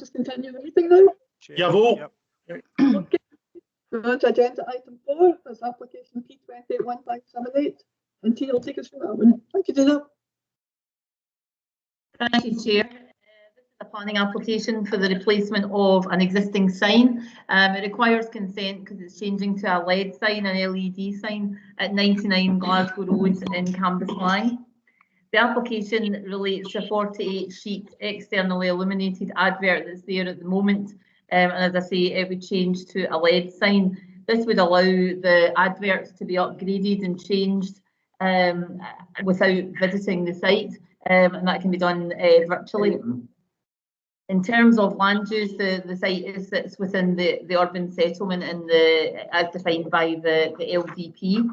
just continue the meeting now? Yeah, vote. Okay. We're on to agenda item 4. That's application P281578. And Tina will take us through that one. Thank you, Tina. Thank you, Chair. This is a planning application for the replacement of an existing sign. It requires consent because it's changing to a LED sign, an LED sign at 99 Glasgow Road in Cambuslang. The application relates to a 48-sheet externally illuminated advert that's there at the moment. And as I say, it would change to a LED sign. This would allow the adverts to be upgraded and changed without visiting the site. And that can be done virtually. In terms of land use, the site sits within the urban settlement and as defined by the LDP.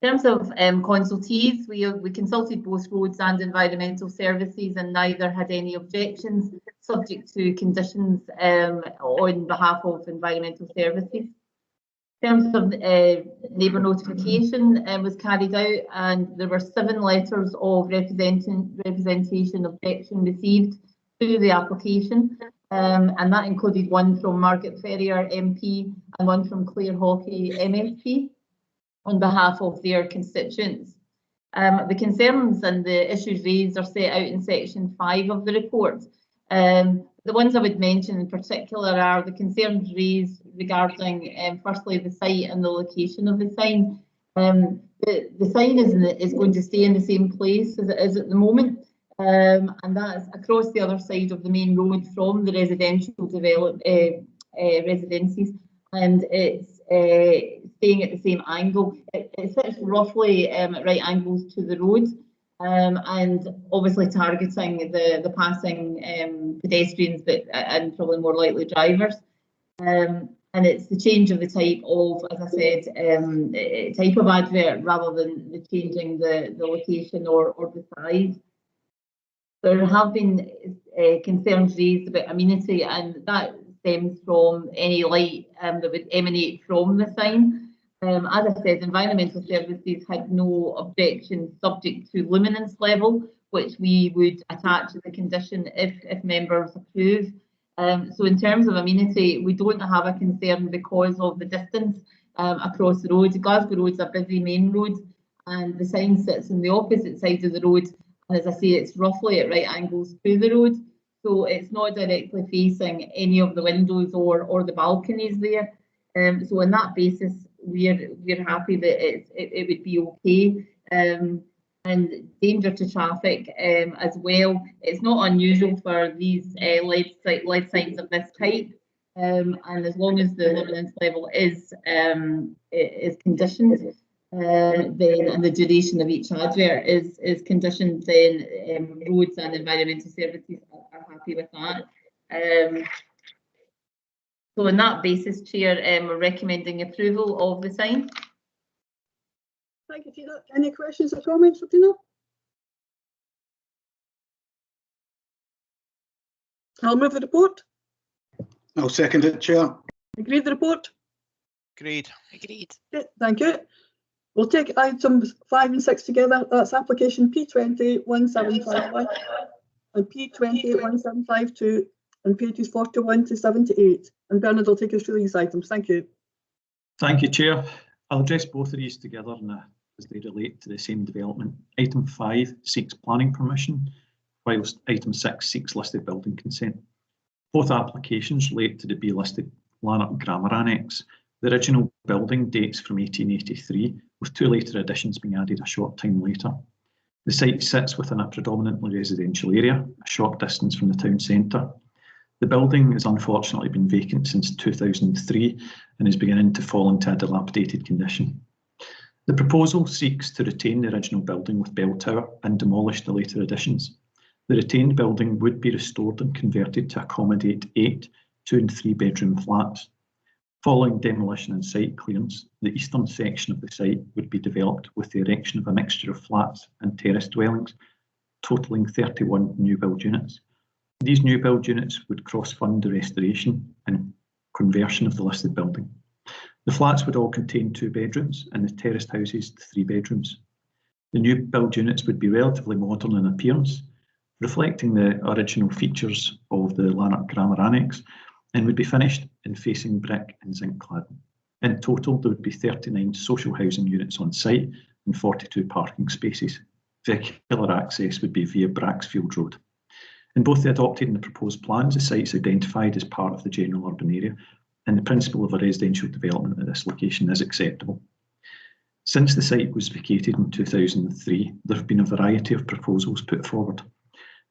In terms of consultees, we consulted both roads and environmental services, and neither had any objections, subject to conditions on behalf of environmental services. In terms of neighbour notification was carried out, and there were 7 letters of representation objection received to the application, and that included one from Margaret Ferrier MP and one from Claire Hawkey MSP on behalf of their constituents. The concerns and the issues raised are set out in section 5 of the report. The ones I would mention in particular are the concerns raised regarding, firstly, the site and the location of the sign. The sign is going to stay in the same place as it is at the moment, and that's across the other side of the main road from the residential residences, and it's staying at the same angle. It sits roughly at right angles to the road. And obviously targeting the passing pedestrians, and probably more likely drivers. And it's the change of the type of, as I said, type of advert rather than the changing the location or the size. There have been concerns raised about amenity, and that stems from any light that would emanate from the sign. As I said, environmental services had no objections subject to luminance level, which we would attach as a condition if members approve. So in terms of amenity, we don't have a concern because of the distance across the road. Glasgow Road's a busy main road, and the sign sits on the opposite side of the road. And as I say, it's roughly at right angles to the road, so it's not directly facing any of the windows or the balconies there. So on that basis, we're happy that it would be okay. And danger to traffic as well. It's not unusual for these LED signs of this type, and as long as the luminance level is conditioned, then, and the duration of each advert is conditioned, then roads and environmental services are happy with that. So on that basis, Chair, we're recommending approval of the sign. Thank you, Tina. Any questions or comments for Tina? I'll move the report. I'll second it, Chair. Agreed the report? Agreed. Agreed. Okay, thank you. We'll take items 5 and 6 together. That's application P281751 and P281752 and pages 41 to 78. And Bernard will take us through these items. Thank you. Thank you, Chair. I'll address both of these together as they relate to the same development. Item 5 seeks planning permission, whilst item 6 seeks listed building consent. Both applications relate to the B-listed Lanark Grammar Annex. The original building dates from 1883, with 2 later additions being added a short time later. The site sits within a predominantly residential area, a short distance from the town centre. The building has unfortunately been vacant since 2003 and is beginning to fall into a dilapidated condition. The proposal seeks to retain the original building with bell tower and demolish the later additions. The retained building would be restored and converted to accommodate 8 2- and 3-bedroom flats. Following demolition and site clearance, the eastern section of the site would be developed with the erection of a mixture of flats and terrace dwellings, totalling 31 new build units. These new build units would cross-fund the restoration and conversion of the listed building. The flats would all contain 2 bedrooms and the terraced houses 3 bedrooms. The new build units would be relatively modern in appearance, reflecting the original features of the Lanark Grammar Annex, and would be finished in facing brick and zinc cladding. In total, there would be 39 social housing units on site and 42 parking spaces. Vehicular access would be via Braxfield Road. In both the adopted and the proposed plans, the site is identified as part of the general urban area, and the principle of a residential development at this location is acceptable. Since the site was vacated in 2003, there have been a variety of proposals put forward.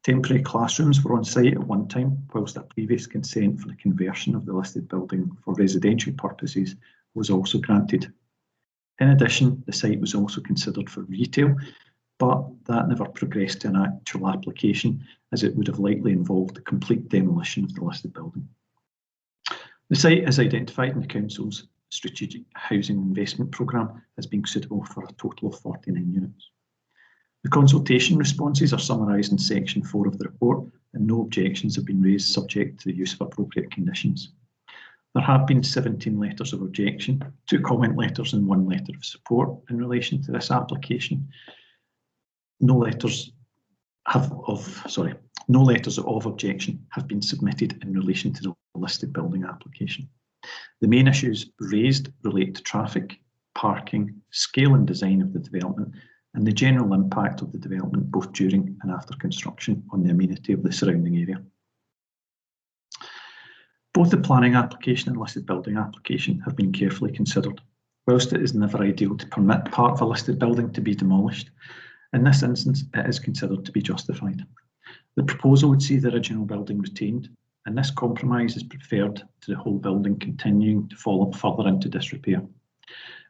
Temporary classrooms were on site at one time, whilst a previous consent for the conversion of the listed building for residential purposes was also granted. In addition, the site was also considered for retail, but that never progressed to an actual application, as it would have likely involved the complete demolition of the listed building. The site is identified in the Council's Strategic Housing Investment Programme as being suitable for a total of 49 units. The consultation responses are summarised in section 4 of the report, and no objections have been raised subject to the use of appropriate conditions. There have been 17 letters of objection, 2 comment letters and 1 letter of support in relation to this application. No letters of objection have been submitted in relation to the listed building application. The main issues raised relate to traffic, parking, scale and design of the development, and the general impact of the development both during and after construction on the amenity of the surrounding area. Both the planning application and listed building application have been carefully considered. Whilst it is never ideal to permit part of a listed building to be demolished, in this instance it is considered to be justified. The proposal would see the original building retained, and this compromise is preferred to the whole building continuing to fall further into disrepair.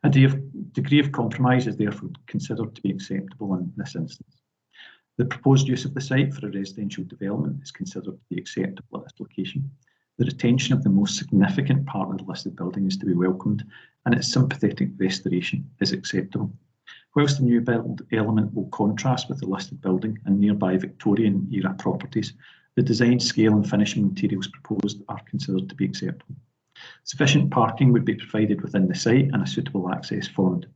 A degree of compromise is therefore considered to be acceptable in this instance. The proposed use of the site for a residential development is considered to be acceptable at this location. The retention of the most significant part of the listed building is to be welcomed, and its sympathetic restoration is acceptable. Whilst the new build element will contrast with the listed building and nearby Victorian era properties, the design, scale and finishing materials proposed are considered to be acceptable. Sufficient parking would be provided within the site and a suitable access formed.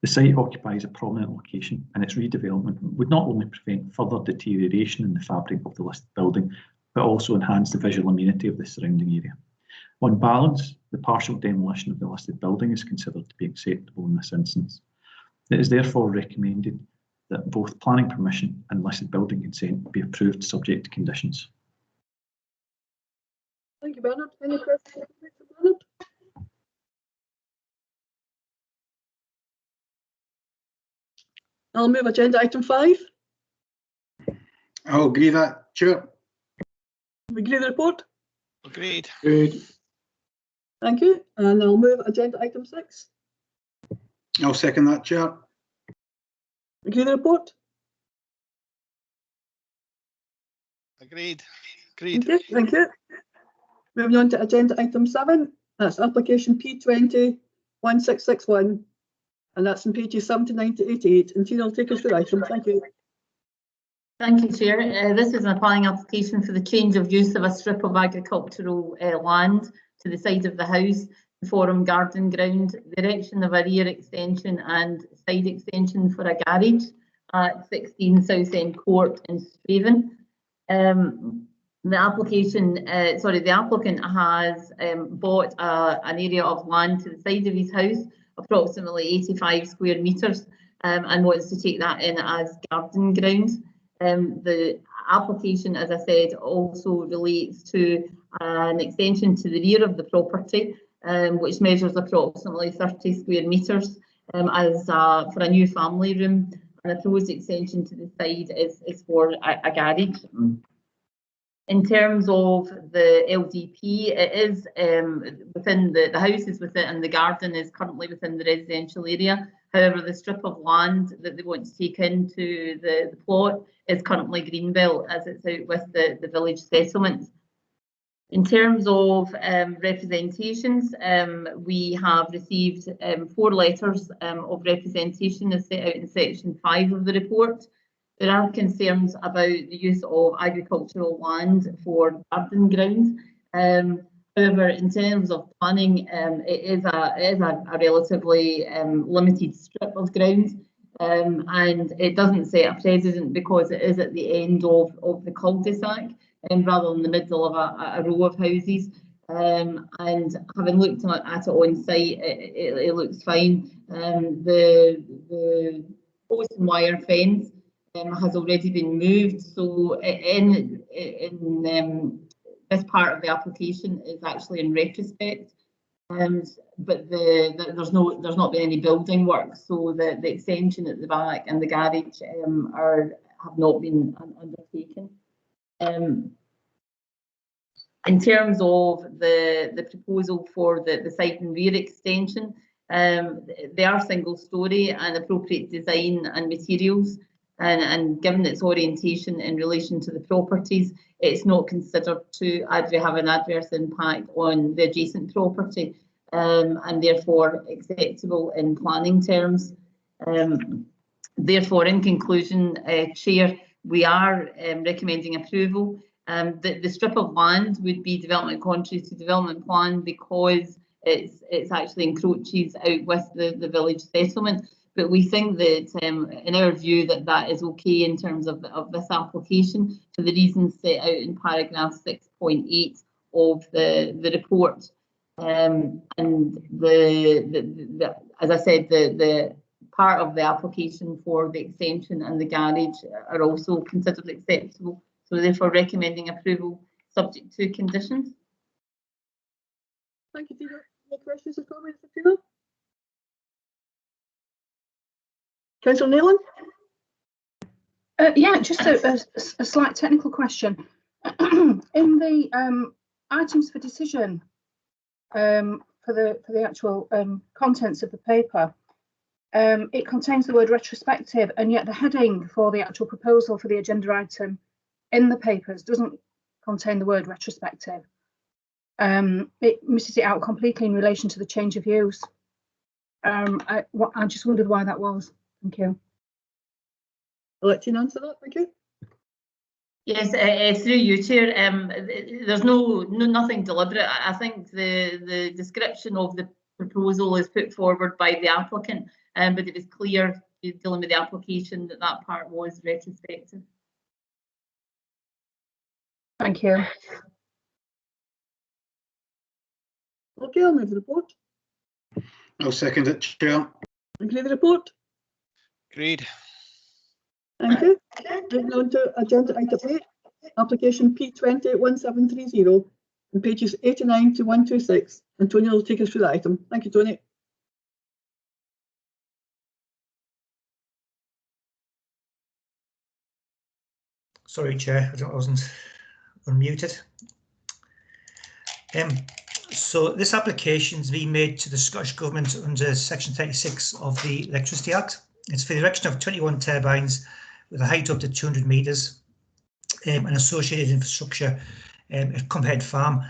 The site occupies a prominent location, and its redevelopment would not only prevent further deterioration in the fabric of the listed building, but also enhance the visual amenity of the surrounding area. On balance, the partial demolition of the listed building is considered to be acceptable in this instance. It is therefore recommended that both planning permission and listed building consent be approved subject to conditions. Thank you, Bernard. Any questions for Bernard? I'll move agenda item 5. I'll agree that, Chair. We agree the report? Agreed. Good. Thank you. And I'll move agenda item 6. I'll second that, Chair. Agree the report? Agreed. Agreed. Okay, thank you. Moving on to agenda item 7. That's application P20-1661. And that's in pages 79 to 88. And Tina will take us through the item. Thank you. Thank you, Chair. This is a planning application for the change of use of a strip of agricultural land to the side of the house, the Forum Garden Ground, the erection of a rear extension and side extension for a garage at 16 Southend Court in Straven. The applicant has bought an area of land to the side of his house, approximately 85 square metres, and wants to take that in as garden ground. The application, as I said, also relates to an extension to the rear of the property, which measures approximately 30 square metres for a new family room, and the proposed extension to the side is for a garage. In terms of the LDP, it is within the house is within, and the garden is currently within the residential area. However, the strip of land that they want to take into the plot is currently greenbelt, as it's out with the village settlements. In terms of representations, we have received 4 letters of representation as set out in section 5 of the report. There are concerns about the use of agricultural land for garden grounds. However, in terms of planning, it is a relatively limited strip of ground. and it doesn't set a precedent because it is at the end of the cul-de-sac, rather than the middle of a row of houses. And having looked at it on site, it looks fine. The post and wire fence has already been moved, so in this part of the application is actually in retrospect. But there's not been any building work, so the extension at the back and the garage have not been undertaken. In terms of the proposal for the side and rear extension, they are single story and appropriate design and materials, and given its orientation in relation to the properties, it's not considered to have an adverse impact on the adjacent property, and therefore acceptable in planning terms. Therefore, in conclusion, Chair, we are recommending approval. The strip of land would be development contrary to development plan because it's actually encroaches out with the village settlement. But we think that, in our view, that is okay in terms of this application for the reasons set out in paragraph 6.8 of the report. And as I said, the part of the application for the extension and the garage are also considered acceptable. So therefore recommending approval subject to conditions. Thank you, Tina. Any questions or comments for Tina? Councillor Nealon? Yeah, just a slight technical question. In the items for decision for the actual contents of the paper, it contains the word retrospective, and yet the heading for the actual proposal for the agenda item in the papers doesn't contain the word retrospective. It misses it out completely in relation to the change of use. I just wondered why that was. Thank you. I'll let Tina answer that. Thank you. Yes, through you, Chair. There's nothing deliberate. I think the description of the proposal is put forward by the applicant, but it was clear dealing with the application that part was retrospective. Thank you. Okay, I'll move the report. I'll second it, Chair. Agree the report. Agreed. Thank you. Moving on to agenda item 8, application P201730, on pages 89 to 126. And Tony will take us through the item. Thank you, Tony. Sorry, Chair, I wasn't unmuted. So this application is being made to the Scottish Government under Section 36 of the Electricity Act. It's for the erection of 21 turbines with a height up to 200 metres and associated infrastructure at Cumberhead Farm.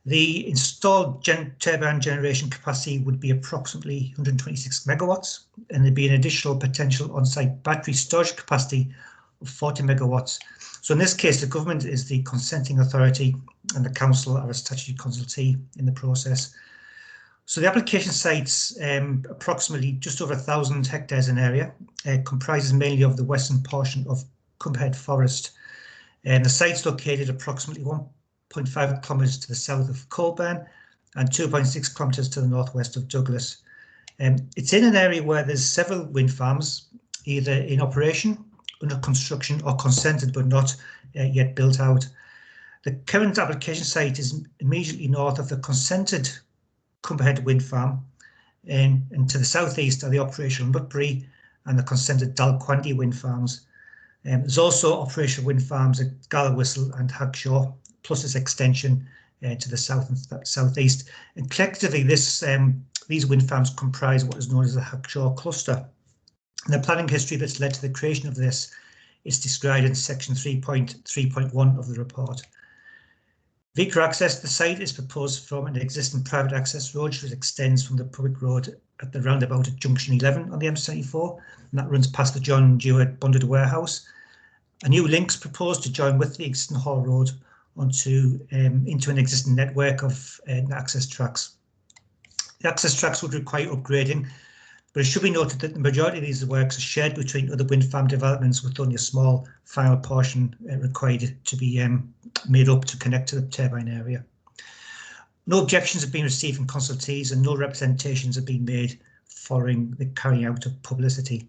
The installed turbine generation capacity would be approximately 126 megawatts, and there'd be an additional potential on-site battery storage capacity of 40 megawatts. So in this case, the government is the consenting authority and the council are a statutory consultee in the process. So the application cites approximately just over 1,000 hectares in area. It comprises mainly of the western portion of Cumberhead Forest. And the site's located approximately 1.5 kilometres to the south of Colburn and 2.6 kilometres to the northwest of Douglas. It's in an area where there's several wind farms, either in operation, under construction or consented but not yet built out. The current application site is immediately north of the consented Cumberhead wind farm, and to the southeast are the operational Nutbury and the consented Dalquhandy wind farms. There's also operational wind farms at Gallowhistle and Hagshaw, plus its extension to the south and southeast. And collectively, these wind farms comprise what is known as the Hagshaw cluster. And the planning history that's led to the creation of this is described in section 3.3.1 of the report. Vehicle access to the site is proposed from an existing private access road which extends from the public road at the roundabout at junction 11 on the M74, and that runs past the John Dewar bonded warehouse. A new link's proposed to join with the existing Hall Road into an existing network of access tracks. The access tracks would require upgrading, But it should be noted that the majority of these works are shared between other wind farm developments, with only a small final portion required to be made up to connect to the turbine area. No objections have been received from consultees and no representations have been made following the carrying out of publicity.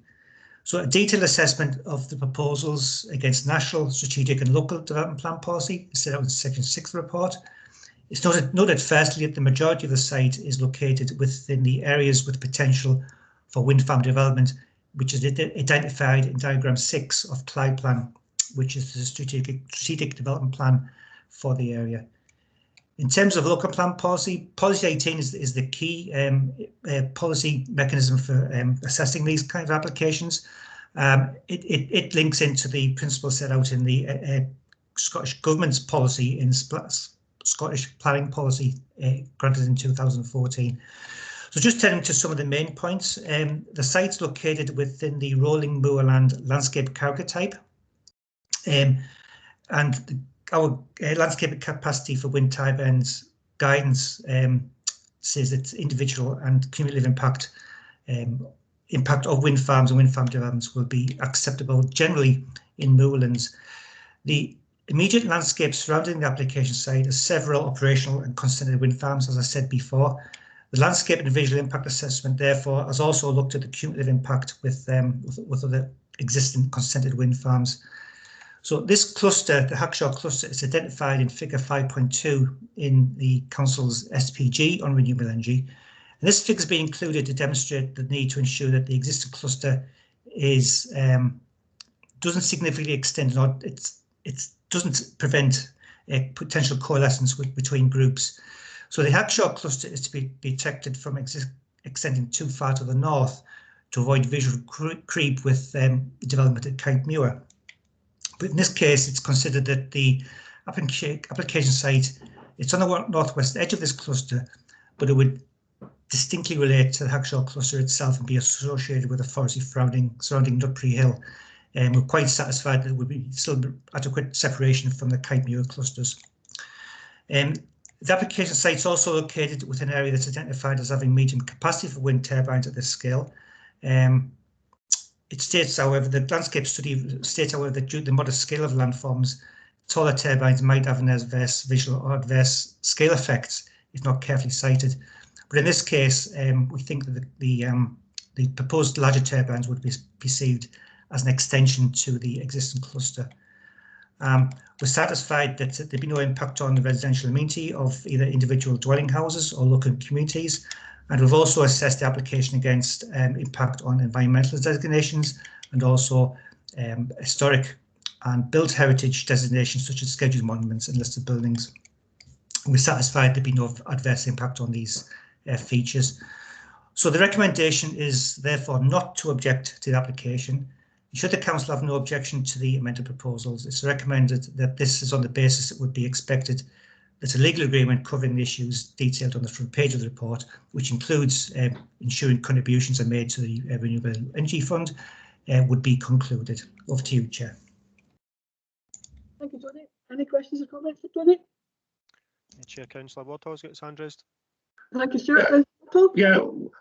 So a detailed assessment of the proposals against national, strategic and local development plan policy is set out in section 6 of the report. It's noted firstly that the majority of the site is located within the areas with potential for wind farm development, which is identified in diagram 6 of Clyde Plan, which is the strategic development plan for the area. In terms of local plan policy, policy 18 is the key policy mechanism for assessing these kinds of applications. It links into the principles set out in the Scottish Government's policy in Scottish planning policy granted in 2014. So just turning to some of the main points, the site's located within the rolling moorland landscape character type, and our landscape capacity for wind turbines guidance says that individual and cumulative impact of wind farms and wind farm developments will be acceptable generally in moorlands. The immediate landscape surrounding the application site has several operational and consented wind farms, as I said before. The landscape and visual impact assessment, therefore, has also looked at the cumulative impact with other existing consented wind farms. So this cluster, the Hackshaw cluster, is identified in figure 5.2 in the Council's SPG on renewable energy. And this figure has been included to demonstrate the need to ensure that the existing cluster is doesn't significantly extend, or it doesn't prevent a potential coalescence between groups. So the Hackshaw cluster is to be detected from extending too far to the north to avoid visual creep with development at Kitemuir. But in this case, it's considered that the application site, it's on the northwest edge of this cluster, but it would distinctly relate to the Hackshaw cluster itself and be associated with a forestry surrounding Nutpree Hill. And we're quite satisfied that there would be still adequate separation from the Kitemuir clusters. The application site is also located within an area that's identified as having medium capacity for wind turbines at this scale. It states, however, the landscape study states, however, that due to the modest scale of landforms, taller turbines might have an adverse visual or adverse scale effects if not carefully sited. But in this case, we think that the proposed larger turbines would be perceived as an extension to the existing cluster. We're satisfied that there'd be no impact on the residential amenity of either individual dwelling houses or local communities. And we've also assessed the application against impact on environmental designations and also historic and built heritage designations such as scheduled monuments and listed buildings. And we're satisfied there'd be no adverse impact on these features. So the recommendation is therefore not to object to the application. Should the council have no objection to the amended proposals, it's recommended that this is on the basis it would be expected that a legal agreement covering the issues detailed on the front page of the report, which includes ensuring contributions are made to the Renewable Energy Fund, would be concluded. Over to you, Chair. Thank you, Tony. Any questions or comments for Tony? Chair, Councillor Wattles got his hand raised. Thank you, Stuart. Yeah,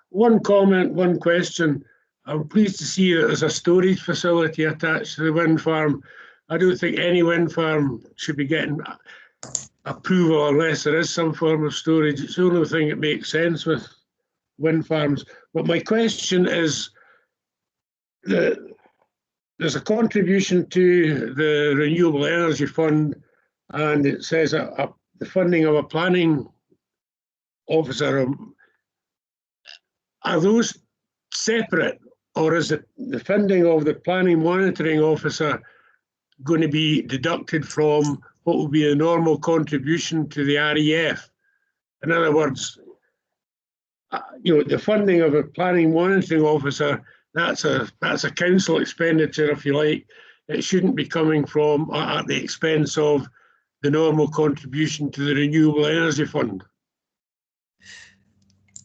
one comment, one question. I'm pleased to see that there's a storage facility attached to the wind farm. I don't think any wind farm should be getting approval unless there is some form of storage. It's the only thing that makes sense with wind farms. But my question is, there's a contribution to the Renewable Energy Fund, and it says the funding of a planning officer. Are those separate? Or is it the funding of the planning monitoring officer going to be deducted from what will be a normal contribution to the REF? In other words, the funding of a planning monitoring officer, that's a council expenditure, if you like. It shouldn't be coming from at the expense of the normal contribution to the Renewable Energy Fund.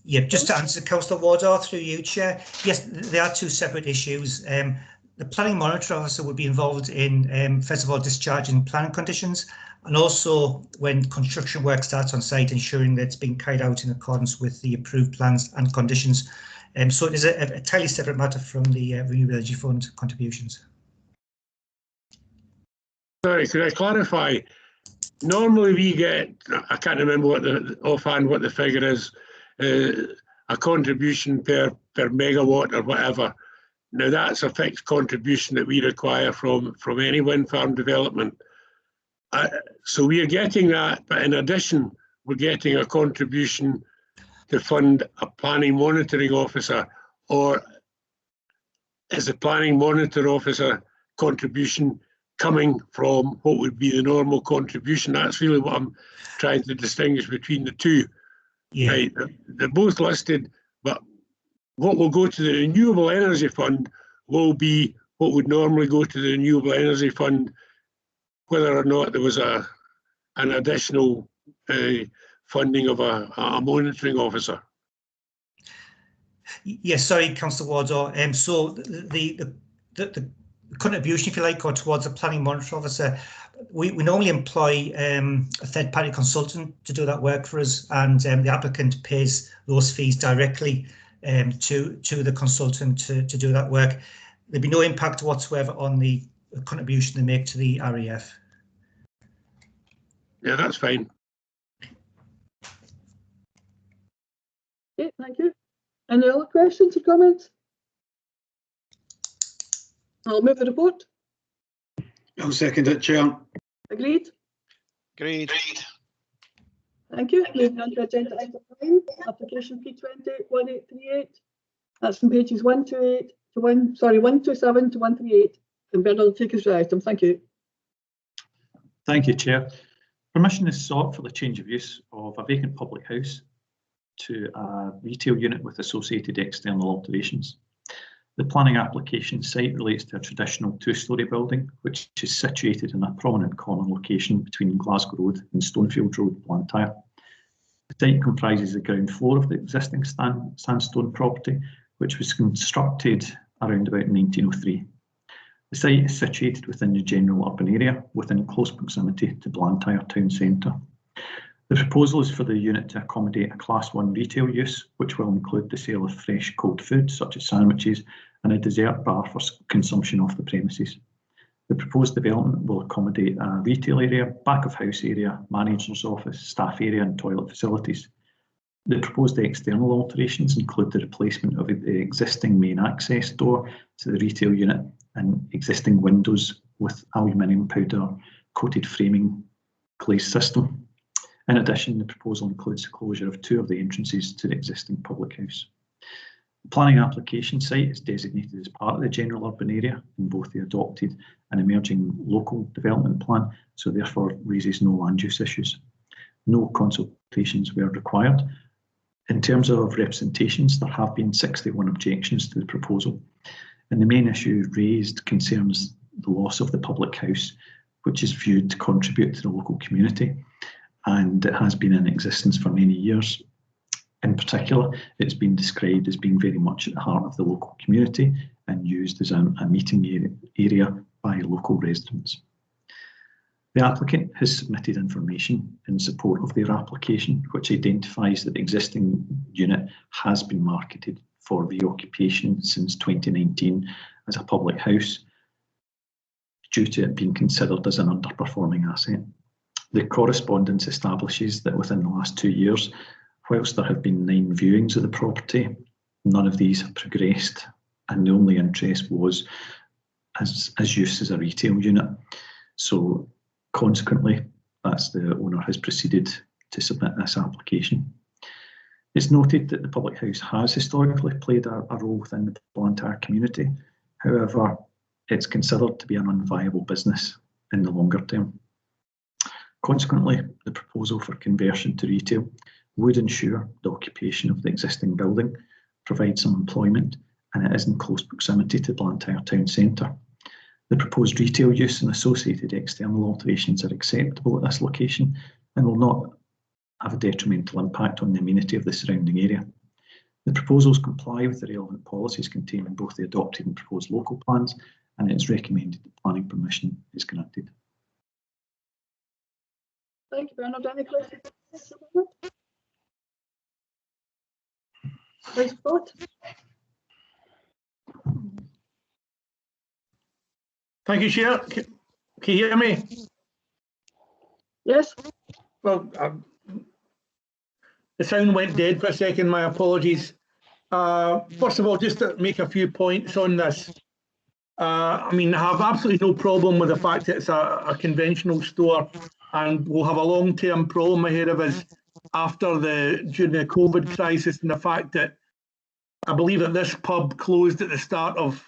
Yeah, just to answer Councillor Wardor through you, Chair. Yes, there are two separate issues. The planning monitor officer would be involved in, first of all, discharging planning conditions, and also when construction work starts on site, ensuring that it's being carried out in accordance with the approved plans and conditions. So it is a entirely separate matter from the Renewable Energy Fund contributions. Sorry, could I clarify? Normally we get, I can't remember what offhand what the figure is, a contribution per megawatt or whatever. Now that's a fixed contribution that we require from any wind farm development. So we are getting that, but in addition, we're getting a contribution to fund a planning monitoring officer, or is the planning monitor officer contribution coming from what would be the normal contribution? That's really what I'm trying to distinguish between the two. Yeah. Right, they're both listed, but what will go to the Renewable Energy Fund will be what would normally go to the Renewable Energy Fund, whether or not there was an additional funding of a monitoring officer. Yes, sorry, Councillor Wardour. So the contribution, if you like, or towards the planning monitor officer, we normally employ a third-party consultant to do that work for us, and the applicant pays those fees directly to the consultant to do that work. There'd be no impact whatsoever on the contribution they make to the REF. Yeah, that's fine. Okay, thank you. Any other questions or comments? I'll move the report. I'll second it, Chair. Agreed? Agreed. Thank you. Moving on to agenda item 9, application P201838. That's from pages 127 to 138. And Bernard will take us through the item. Thank you. Thank you, Chair. Permission is sought for the change of use of a vacant public house to a retail unit with associated external alterations. The planning application site relates to a traditional two-storey building, which is situated in a prominent corner location between Glasgow Road and Stonefield Road, Blantyre. The site comprises the ground floor of the existing sandstone property, which was constructed around about 1903. The site is situated within the general urban area, within close proximity to Blantyre town centre. The proposal is for the unit to accommodate a Class 1 retail use, which will include the sale of fresh cold food, such as sandwiches, and a dessert bar for consumption off the premises. The proposed development will accommodate a retail area, back of house area, manager's office, staff area, and toilet facilities. The proposed external alterations include the replacement of the existing main access door to the retail unit and existing windows with aluminium powder coated framing glaze system. In addition, the proposal includes the closure of 2 of the entrances to the existing public house. The planning application site is designated as part of the general urban area in both the adopted and emerging local development plan, so therefore raises no land use issues. No consultations were required. In terms of representations, there have been 61 objections to the proposal, and the main issue raised concerns the loss of the public house, which is viewed to contribute to the local community, and it has been in existence for many years. In particular, it's been described as being very much at the heart of the local community and used as a meeting area by local residents. The applicant has submitted information in support of their application, which identifies that the existing unit has been marketed for reoccupation since 2019 as a public house, due to it being considered as an underperforming asset. The correspondence establishes that within the last 2 years, whilst there have been 9 viewings of the property, none of these have progressed, and the only interest was as use as a retail unit. So consequently, that's the owner has proceeded to submit this application. It's noted that the public house has historically played a role within the Blantyre community. However, it's considered to be an unviable business in the longer term. Consequently, the proposal for conversion to retail would ensure the occupation of the existing building, provide some employment, and it is in close proximity to Blantyre town centre. The proposed retail use and associated external alterations are acceptable at this location and will not have a detrimental impact on the amenity of the surrounding area. The proposals comply with the relevant policies contained in both the adopted and proposed local plans, and it is recommended that planning permission is granted. Thank you, Bernard. Any questions? Vice Scott? Thank you, Chair. Can you hear me? Yes. Well, the sound went dead for a second. My apologies. First of all, just to make a few points on this. I mean, I have absolutely no problem with the fact that it's a conventional store, and we'll have a long-term problem ahead of us during the COVID crisis, and the fact that I believe that this pub closed at the start of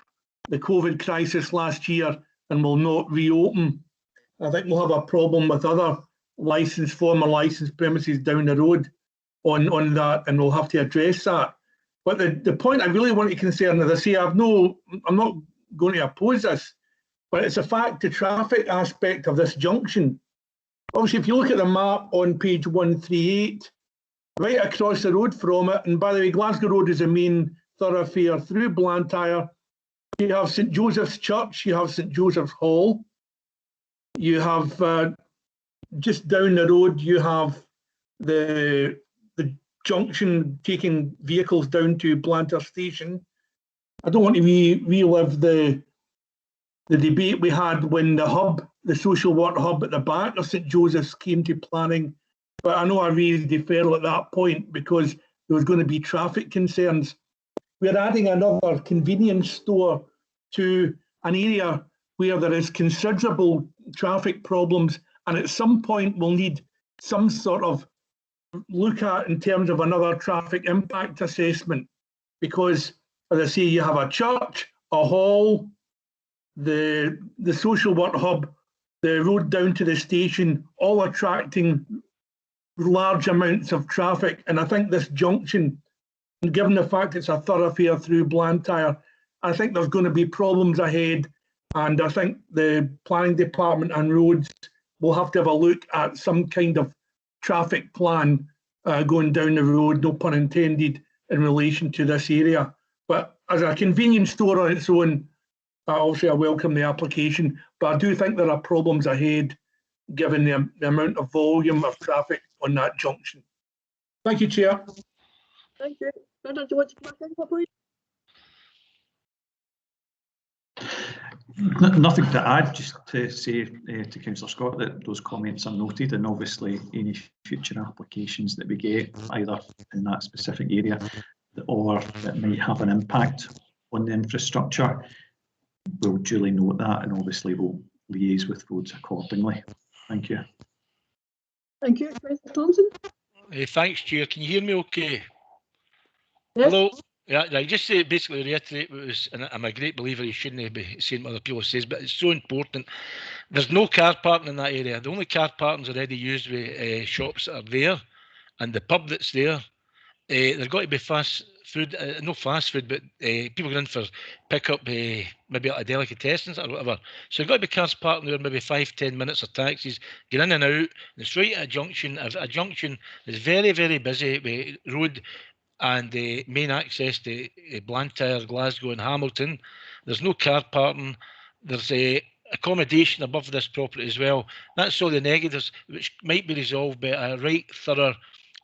the COVID crisis last year and will not reopen. I think we'll have a problem with other former licensed premises down the road on that, and we'll have to address that. But the point I really want to concern, as I say, I'm not going to oppose this, but it's a fact, the traffic aspect of this junction. Obviously, if you look at the map on page 138, right across the road from it, and by the way, Glasgow Road is the main thoroughfare through Blantyre. You have St Joseph's Church, you have St Joseph's Hall, you have just down the road, you have the junction taking vehicles down to Blantyre Station. I don't want to relive the debate we had when the social work hub at the back of St Joseph's came to planning, but I know I raised deferral at that point because there was going to be traffic concerns. We're adding another convenience store to an area where there is considerable traffic problems, and at some point we'll need some sort of look at in terms of another traffic impact assessment, because as I say, you have a church, a hall, the social work hub, the road down to the station, all attracting large amounts of traffic. And I think this junction, given the fact it's a thoroughfare through Blantyre, I think there's going to be problems ahead. And I think the planning department and roads will have to have a look at some kind of traffic plan going down the road, no pun intended, in relation to this area. But as a convenience store on its own, obviously I welcome the application, but I do think there are problems ahead given the amount of volume of traffic on that junction. Thank you, Chair. Thank you. Brendan, do you want to come back in, please? Nothing to add, just to say to Councillor Scott that those comments are noted, and obviously any future applications that we get either in that specific area or that might have an impact on the infrastructure, we'll duly note that, and obviously we'll liaise with roads accordingly. Thank you. Thank you. Councillor Thompson? Thanks, Chair. Can you hear me okay? Yes. Hello? Yeah, right. Just to basically reiterate what was, and I'm a great believer you shouldn't be saying what other people say, but it's so important. There's no car parking in that area. The only car parking is already used with shops that are there, and the pub that's there. There's got to be fast food, no fast food, but people go in for pick up maybe a delicatessens or whatever. So there's got to be cars parking there, maybe 5-10 minutes or taxis, get in and out. And it's right at a junction. A junction is very, very busy with road and the main access to Blantyre, Glasgow and Hamilton. There's no car parking. There's accommodation above this property as well. That's all the negatives which might be resolved by a right thorough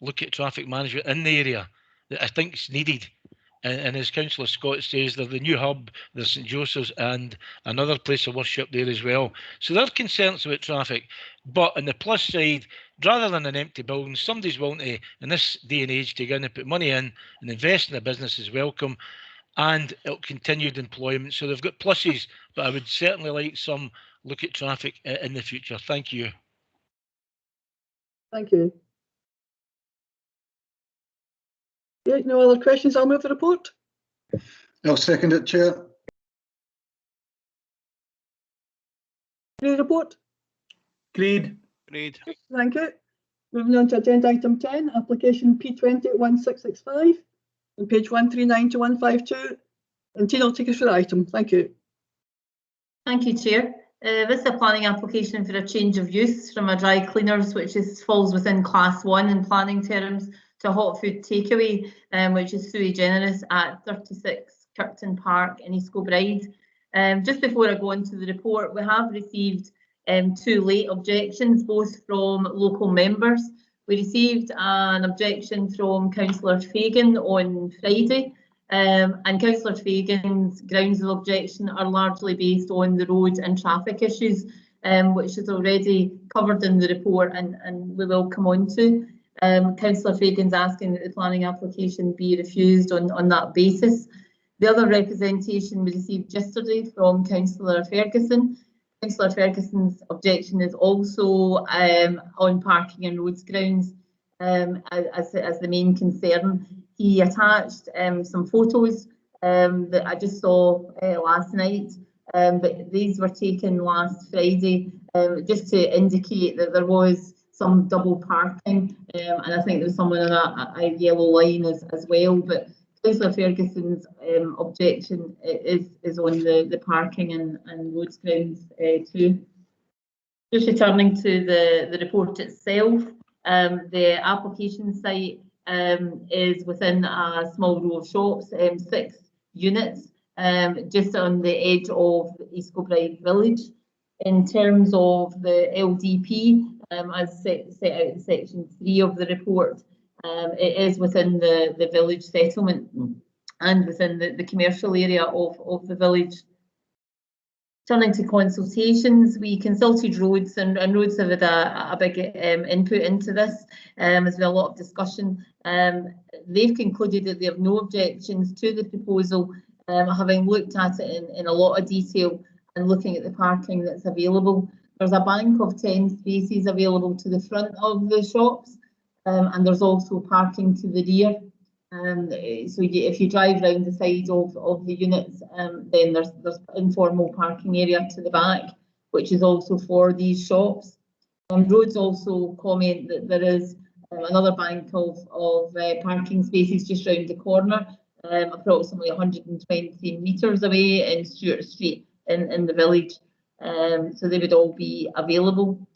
look at traffic management in the area that I think is needed. And as Councillor Scott says, there's the new hub, there's St Joseph's and another place of worship there as well. So there are concerns about traffic, but on the plus side, rather than an empty building, somebody's willing to, in this day and age, to go in and put money in and invest in a business is welcome, and continued employment. So they've got pluses, but I would certainly like some look at traffic in the future. Thank you. Thank you. Yeah, no other questions. I'll move the report. I'll second it, Chair. Agreed report. Agreed. Thank you. Moving on to agenda item 10, application P201665 on page 139 to 152. And Tina will take us through the item. Thank you. Thank you, Chair. This is a planning application for a change of use from a dry cleaners, which falls within class 1 in planning terms, to a hot food takeaway, which is sui generis at 36 Kirkton Park in East Kilbride. Just before I go into the report, we have received 2 late objections, both from local members. We received an objection from Councillor Fagan on Friday, And Councillor Fagan's grounds of objection are largely based on the road and traffic issues, which is already covered in the report and we will come on to. Councillor Fagan's asking that the planning application be refused on that basis. The other representation we received yesterday from Councillor Ferguson. Councillor Ferguson's objection is also on parking and roads grounds as the main concern. He attached some photos that I just saw last night, but these were taken last Friday just to indicate that there was some double parking, and I think there was someone on a yellow line as well. But Councillor Ferguson's objection is on the parking and roads grounds too. Just returning to the report itself, the application site is within a small row of shops, 6 units, just on the edge of East Kilbride village. In terms of the LDP, as set out in section 3 of the report, it is within the village settlement and within the commercial area of the village. Turning to consultations, we consulted roads and roads have had a big input into this. There's been a lot of discussion. They've concluded that they have no objections to the proposal, having looked at it in a lot of detail and looking at the parking that's available. There's a bank of 10 spaces available to the front of the shops, and there's also parking to the rear. So if you drive round the side of the units, then there's informal parking area to the back, which is also for these shops. Roads also comment that there is another bank of parking spaces just round the corner, approximately 120 metres away in Stewart Street in the village. So they would all be available.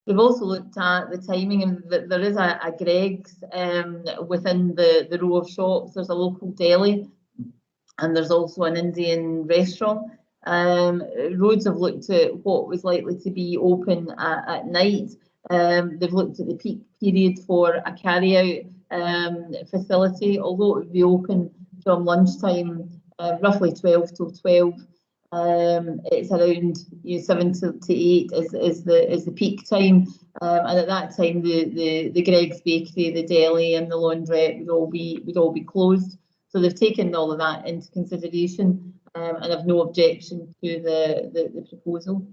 We've also looked at the timing, and there is a Greggs within the row of shops. There's a local deli, and there's also an Indian restaurant. Roads have looked at what was likely to be open at night. They've looked at the peak period for a carry-out facility, although it would be open from lunchtime, roughly 12 till 12. It's around 7 to 8 is the peak time, and at that time the Greggs bakery, the deli, and the laundrette would all be closed. So they've taken all of that into consideration and have no objection to the proposal.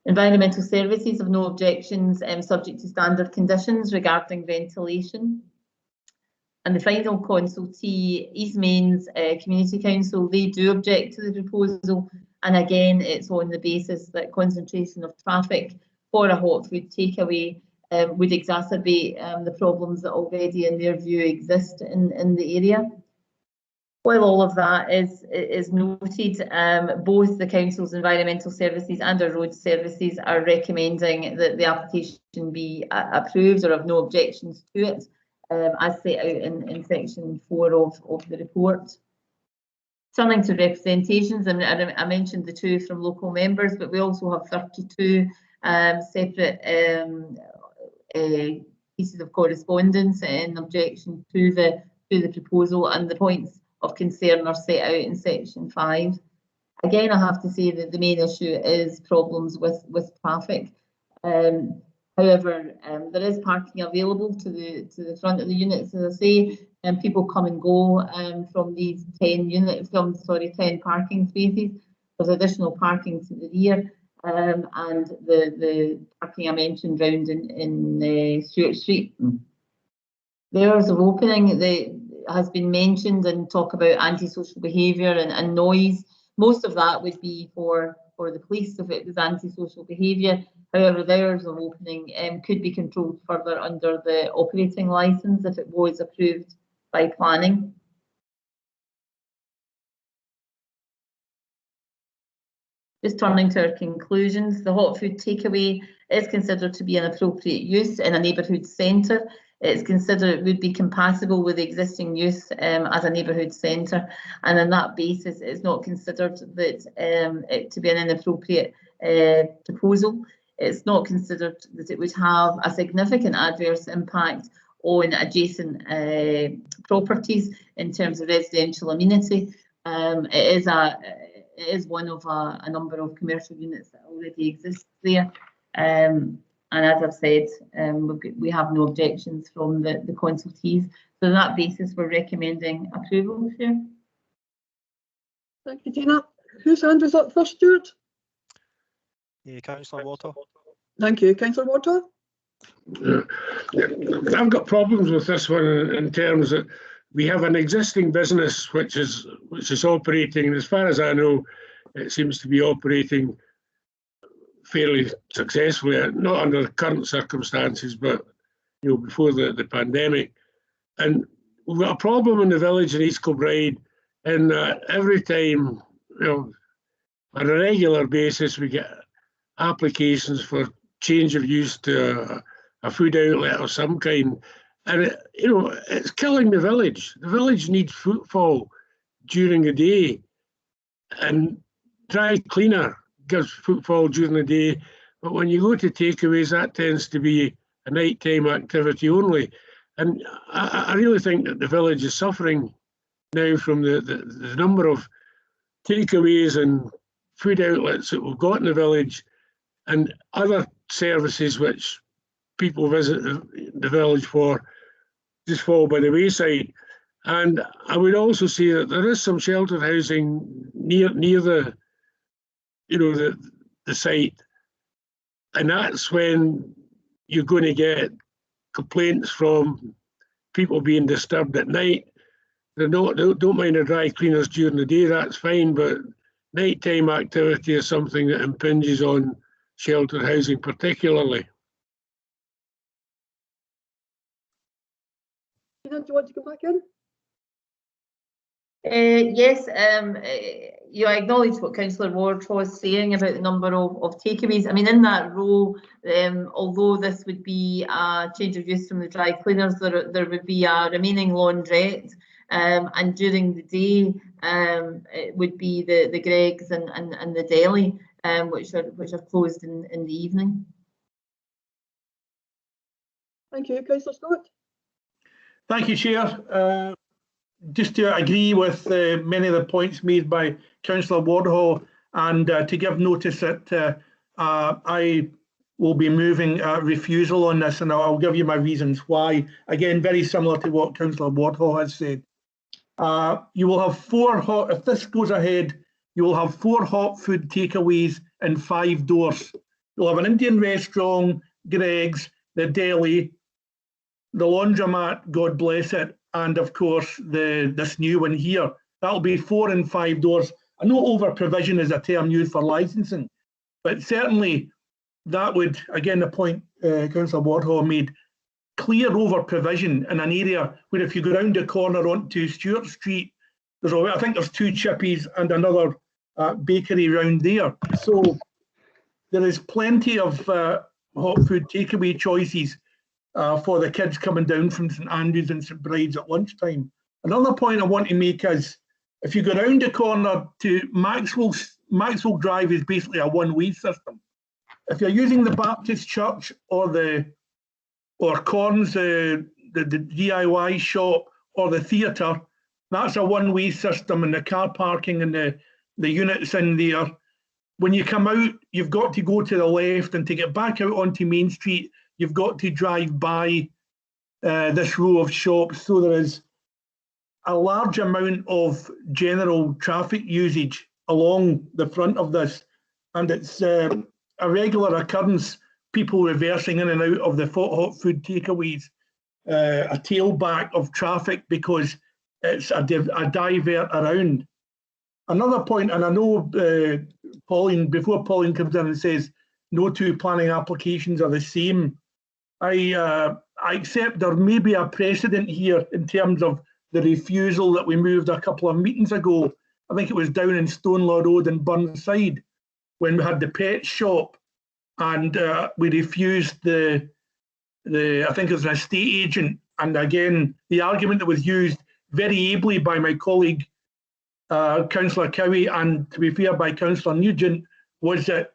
Environmental services have no objections, subject to standard conditions regarding ventilation. And the final consultee, East Mains Community Council, they do object to the proposal. And again, it's on the basis that concentration of traffic for a hot food takeaway would exacerbate the problems that already, in their view, exist in the area. While all of that is noted, both the Council's environmental services and our road services are recommending that the application be approved or have no objections to it, as set out in section 4 of the report. Turning to representations, and I mentioned the 2 from local members, but we also have 32 separate pieces of correspondence in objection to the proposal, and the points of concern are set out in section 5. Again, I have to say that the main issue is problems with traffic. However, there is parking available to the front of the units, as I say, and people come and go from these 10 parking spaces. There's additional parking to the rear, and the parking I mentioned round in Stewart Street. The hours of opening has been mentioned, and talk about antisocial behaviour and noise. Most of that would be for the police if it was antisocial behaviour. However, the hours of opening could be controlled further under the operating licence if it was approved by planning. Just turning to our conclusions, the hot food takeaway is considered to be an appropriate use in a neighbourhood centre. It's considered it would be compatible with the existing use as a neighbourhood centre, and on that basis it's not considered that it to be an inappropriate proposal. It's not considered that it would have a significant adverse impact on adjacent properties in terms of residential amenity. It is one of a number of commercial units that already exist there. And as I've said, we have no objections from the consultees. So on that basis, we're recommending approval, Chair. Thank you, Tina. Whose hand was up first, Stuart? Yeah, Councillor Water. Thank you, Councillor Water. I've got problems with this one in terms that we have an existing business which is operating, and as far as I know, it seems to be operating fairly successfully, not under the current circumstances, but before the pandemic. And we've got a problem in the village in East Kilbride, and every time, on a regular basis, we get applications for change of use to a food outlet of some kind, and it's killing the village. The village needs footfall during the day, and dry cleaner gives footfall during the day, but when you go to takeaways, that tends to be a nighttime activity only. And I really think that the village is suffering now from the number of takeaways and food outlets that we've got in the village, and other services which people visit the village for just fall by the wayside. And I would also say that there is some sheltered housing near the site, and that's when you're going to get complaints from people being disturbed at night. They don't mind the dry cleaners during the day, that's fine, but nighttime activity is something that impinges on sheltered housing particularly. Tina, do you want to go back in? Yes, you acknowledge what Councillor Ward was saying about the number of takeaways. I mean, in that row, although this would be a change of use from the dry cleaners, there would be a remaining laundrette, and during the day, it would be the Greggs and the deli, which are closed in the evening. Thank you, Councillor Scott. Thank you, Chair. Just to agree with many of the points made by Councillor Wardhall, and to give notice that I will be moving refusal on this, and I'll give you my reasons why. Again, very similar to what Councillor Wardhall has said. You will have if this goes ahead, you will have 4 hot food takeaways in 5 doors. You'll have an Indian restaurant, Greggs, the deli, the laundromat, God bless it, and of course this new one here. That'll be 4 and 5 doors. I know over provision is a term used for licensing, but certainly that would, again, the point Councillor Wardhall made, clear over provision in an area where if you go round the corner onto Stewart Street, I think there's 2 chippies and another bakery round there. So there is plenty of hot food takeaway choices for the kids coming down from St Andrews and St Bride's at lunchtime. Another point I want to make is, if you go round the corner to Maxwell Drive is basically a one-way system. If you're using the Baptist Church or Corns, the DIY shop, or the theatre, that's a one-way system, and the car parking and the units in there. When you come out, you've got to go to the left, and to get back out onto Main Street, you've got to drive by this row of shops. So there is a large amount of general traffic usage along the front of this, and it's a regular occurrence, people reversing in and out of the hot food takeaways, a tailback of traffic because it's a divert around. Another point, and I know Pauline, before Pauline comes in and says no 2 planning applications are the same, I accept there may be a precedent here in terms of the refusal that we moved a couple of meetings ago. I think it was down in Stonelaw Road in Burnside when we had the pet shop, and we refused I think it was an estate agent. And again, the argument that was used very ably by my colleague Councillor Cowie, and to be fair by Councillor Nugent, was that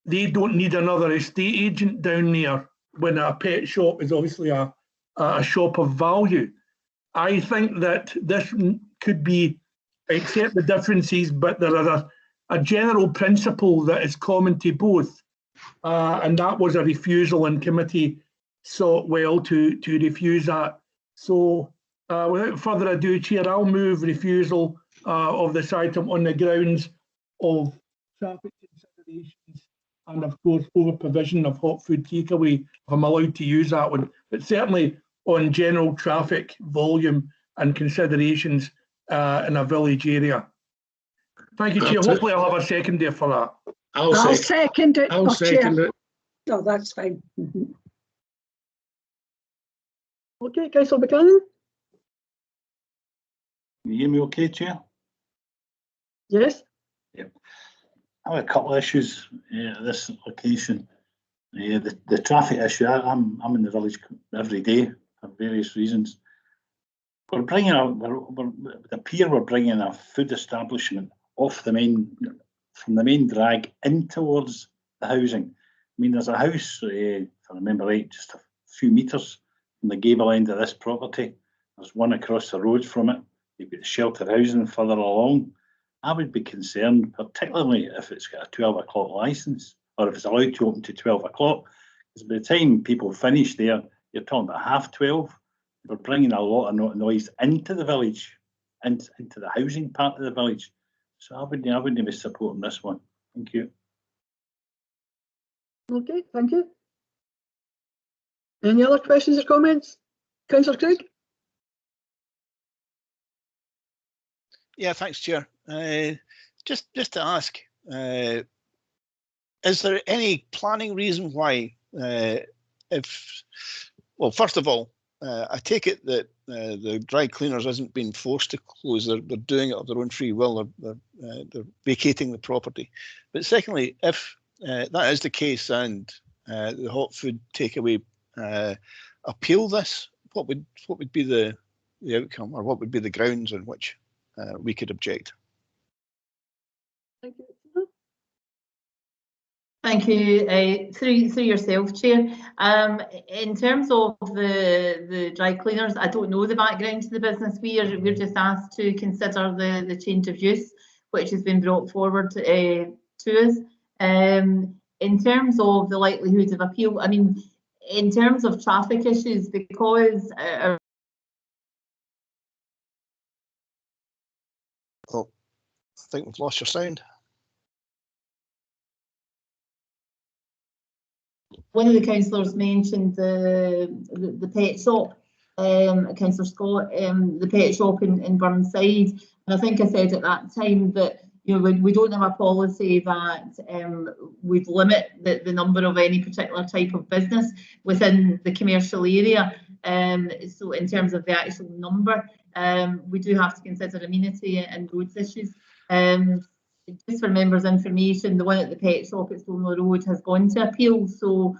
they don't need another estate agent down there when a pet shop is obviously a a shop of value. I think that this could be, accept the differences, but there is a general principle that is common to both, and that was a refusal, and committee sought well to refuse that. So without further ado, Chair, I'll move refusal of this item on the grounds of traffic considerations and, of course, over provision of hot food takeaway, if I'm allowed to use that one, but certainly on general traffic volume and considerations in a village area. Thank you, Chair. Hopefully I'll have a second there for that. I'll second it. I'll second it. No, that's fine. Okay, Councillor Buchanan? Can you hear me okay, Chair? Yes. Yep. I have a couple of issues at this location. The traffic issue, I'm in the village every day for various reasons. We're bringing we're bringing a food establishment off the main, from the main drag in towards the housing. I mean, there's a house, if I remember right, just a few metres from the gable end of this property. There's one across the road from it. You've got shelter housing further along. I would be concerned, particularly if it's got a 12 o'clock licence, or if it's allowed to open to 12 o'clock, because by the time people finish there, you're talking about 12:30. We're bringing a lot of noise into the village, into the housing part of the village. So I wouldn't be supporting this one. Thank you. Okay, thank you. Any other questions or comments? Councillor Craig? Yeah, thanks, Chair. Just to ask, is there any planning reason why, well, first of all, I take it that the dry cleaners isn't being forced to close. They're doing it of their own free will. They're vacating the property. But secondly, if that is the case and the hot food takeaway appeal this, what would be the outcome, or what would be the grounds on which we could object? Thank you. Thank you. Through yourself, Chair. In terms of the dry cleaners, I don't know the background to the business. We're just asked to consider the change of use, which has been brought forward to us. In terms of the likelihood of appeal, I mean, in terms of traffic issues, because Oh, I think we've lost your sound. one of the councillors mentioned the pet shop, Councillor Scott, the pet shop in Burnside. And I think I said at that time that we don't have a policy that would limit the number of any particular type of business within the commercial area. So in terms of the actual number, we do have to consider amenity and roads issues. Just for members' information, the one at the pet shop at Stoneleigh Road has gone to appeal, so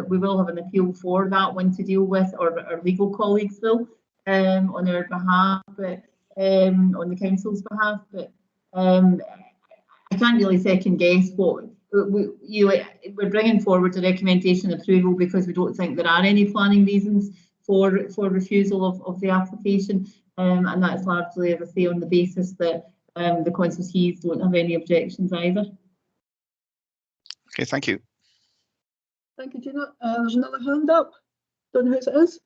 we will have an appeal for that one to deal with, or our legal colleagues will, on our behalf, but on the council's behalf. But I can't really second guess what we're bringing forward a recommendation approval because we don't think there are any planning reasons for refusal of the application, and that's largely, as I say, on the basis that the consultees don't have any objections either. Okay, thank you. Thank you, Gina. There's another hand up. Don't know who it is.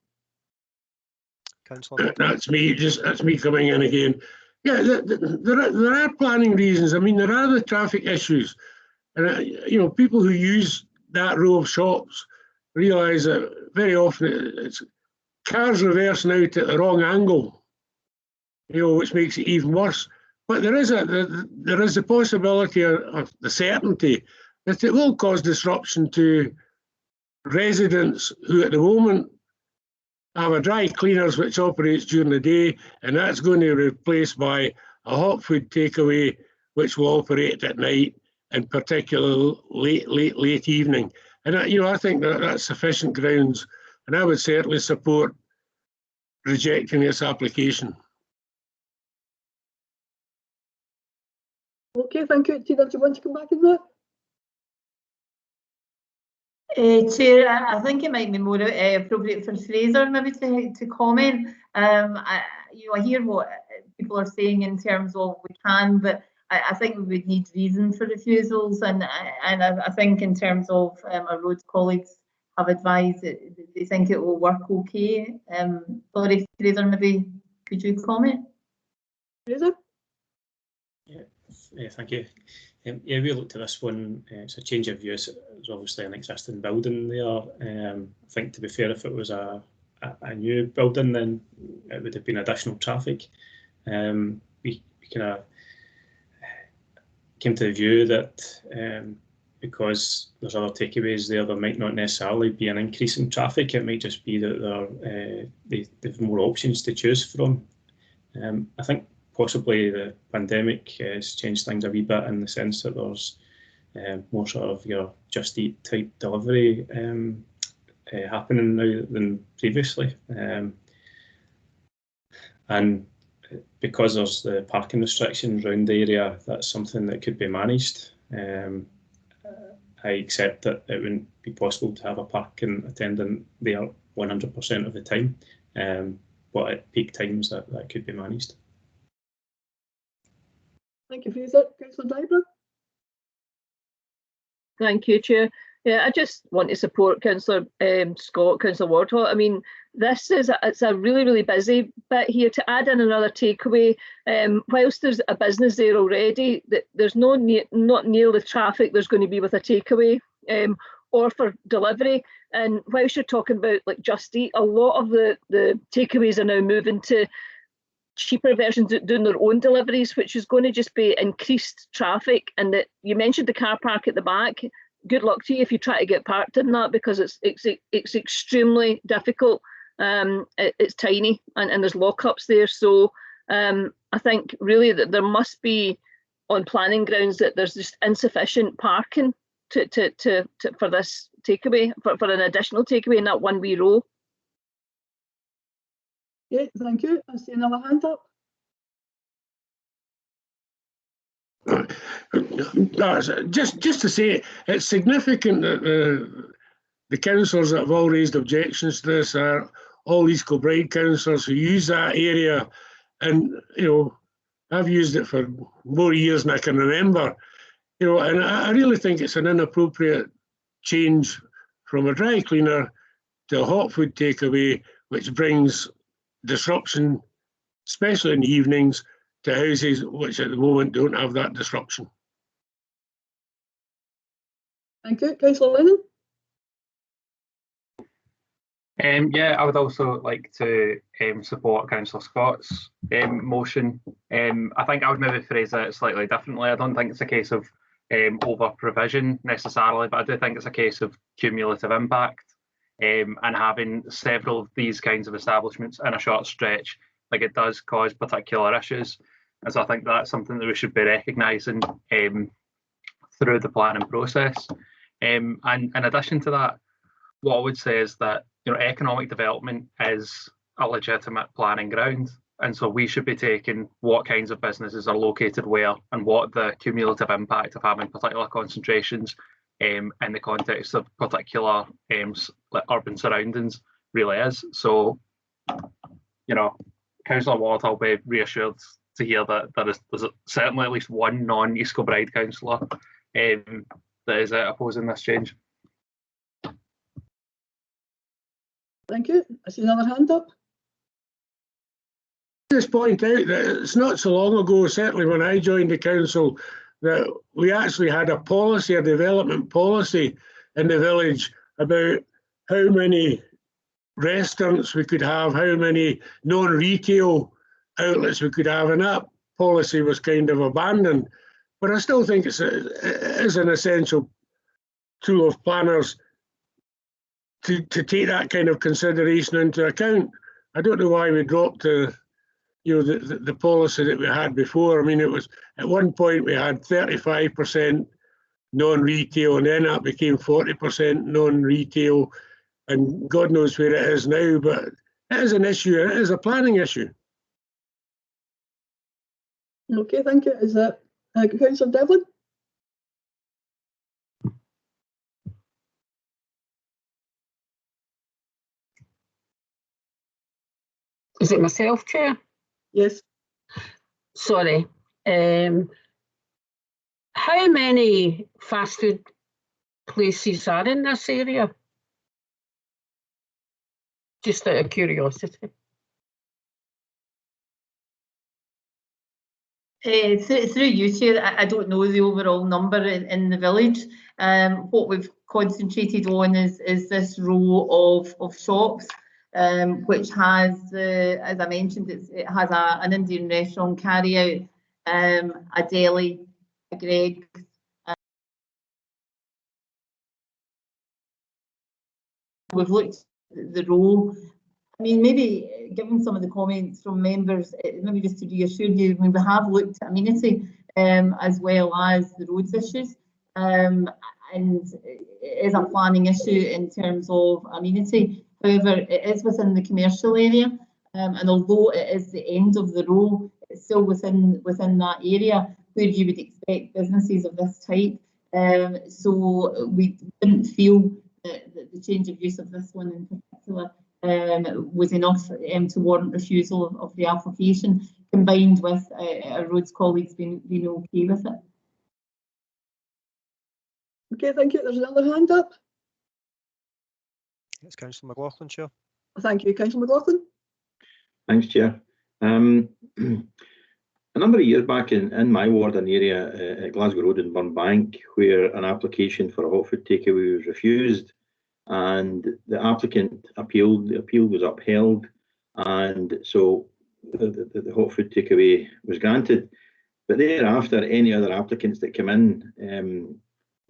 Councillor. That's me. That's me coming in again. Yeah, there are planning reasons. I mean, there are the traffic issues, and people who use that row of shops realise that very often it's cars reversing out at the wrong angle, which makes it even worse. But there is the possibility of the certainty that it will cause disruption to residents who at the moment have a dry cleaners which operates during the day, and that's going to be replaced by a hot food takeaway which will operate at night, in particular late evening. And I think that's sufficient grounds, and I would certainly support rejecting this application. Okay, thank you. Tina, do you want to come back in that? Chair, I think it might be more appropriate for Fraser maybe to comment. I hear what people are saying in terms of we can, but I think we would need reason for refusals, and I think in terms of our roads colleagues have advised that they think it will work okay. Sorry, Fraser, maybe could you comment? Fraser? Yeah, thank you. Yeah, we looked at this one. It's a change of use. There's obviously an existing building there. I think, to be fair, if it was a new building, then it would have been additional traffic. We kind of came to the view that because there's other takeaways there might not necessarily be an increase in traffic. It might just be that they have more options to choose from. I think possibly the pandemic has changed things a wee bit in the sense that there's more sort of your Just Eat type delivery happening now than previously. And because there's the parking restrictions around the area, that's something that could be managed. I accept that it wouldn't be possible to have a parking attendant there 100% of the time, but at peak times that could be managed. Thank you, Fraser. Councillor Dybra? Thank you, Chair. Yeah, I just want to support Councillor Scott, Councillor Wardhall. I mean, it's a really busy bit here. To add in another takeaway, whilst there's a business there already, there's not near the traffic there's going to be with a takeaway or for delivery. And whilst you're talking about like Just Eat, a lot of the takeaways are now moving to cheaper versions doing their own deliveries, which is going to just be increased traffic. And that you mentioned the car park at the back. Good luck to you if you try to get parked in that, because it's extremely difficult. It's tiny and there's lockups there. So I think really that there must be on planning grounds that there's just insufficient parking for this takeaway, for an additional takeaway in that one wee row. Okay, thank you. I see another hand up. Just to say, it's significant that the councillors that have all raised objections to this are all East Kilbride councillors who use that area, and I've used it for more years than I can remember. And I really think it's an inappropriate change from a dry cleaner to a hot food takeaway, which brings disruption, especially in the evenings, to houses which at the moment don't have that disruption. Thank you. Councillor Lennon? Yeah, I would also like to support Councillor Scott's motion. I think I would maybe phrase it slightly differently. I don't think it's a case of over provision necessarily, but I do think it's a case of cumulative impact. And having several of these kinds of establishments in a short stretch, like it does cause particular issues. And so I think that's something that we should be recognising through the planning process. And in addition to that, what I would say is that economic development is a legitimate planning ground. And so we should be taking what kinds of businesses are located where and what the cumulative impact of having particular concentrations in the context of particular urban surroundings really is. So, Councillor Ward, I'll be reassured to hear that there's certainly at least one non-East Kilbride councillor that is opposing this change. Thank you. I see another hand up. Just point out that it's not so long ago, certainly when I joined the council, that we actually had a policy, a development policy in the village about how many restaurants we could have, how many non-retail outlets we could have, and that policy was kind of abandoned. But I still think it is an essential tool of planners to take that kind of consideration into account. I don't know why we dropped the policy that we had before. I mean, it was at one point we had 35% non-retail, and then that became 40% non-retail, and God knows where it is now. But it is an issue. It is a planning issue. Okay, thank you. Is that Councillor Devlin? Is it myself, Chair? Yes. Sorry. How many fast food places are in this area? Just out of curiosity. Through you, Chair, I don't know the overall number in the village. What we've concentrated on is this row of shops, which has, as I mentioned, it has an Indian restaurant carry out, a deli, a Greggs. We've looked at the row. I mean, maybe given some of the comments from members, maybe just to reassure you, we have looked at amenity as well as the roads issues, and it is a planning issue in terms of amenity. However, it is within the commercial area, and although it is the end of the row, it's still within that area where you would expect businesses of this type. So we didn't feel that the change of use of this one in particular was enough to warrant refusal of the application, combined with our roads colleagues being okay with it. Okay, thank you. There's another hand up. It's Councillor McLaughlin, Chair. Thank you, Councillor McLaughlin. Thanks, Chair. A number of years back in my ward, an area at Glasgow Road in Burnbank, where an application for a hot food takeaway was refused, and the applicant appealed. The appeal was upheld, and so the hot food takeaway was granted. But thereafter, any other applicants that came in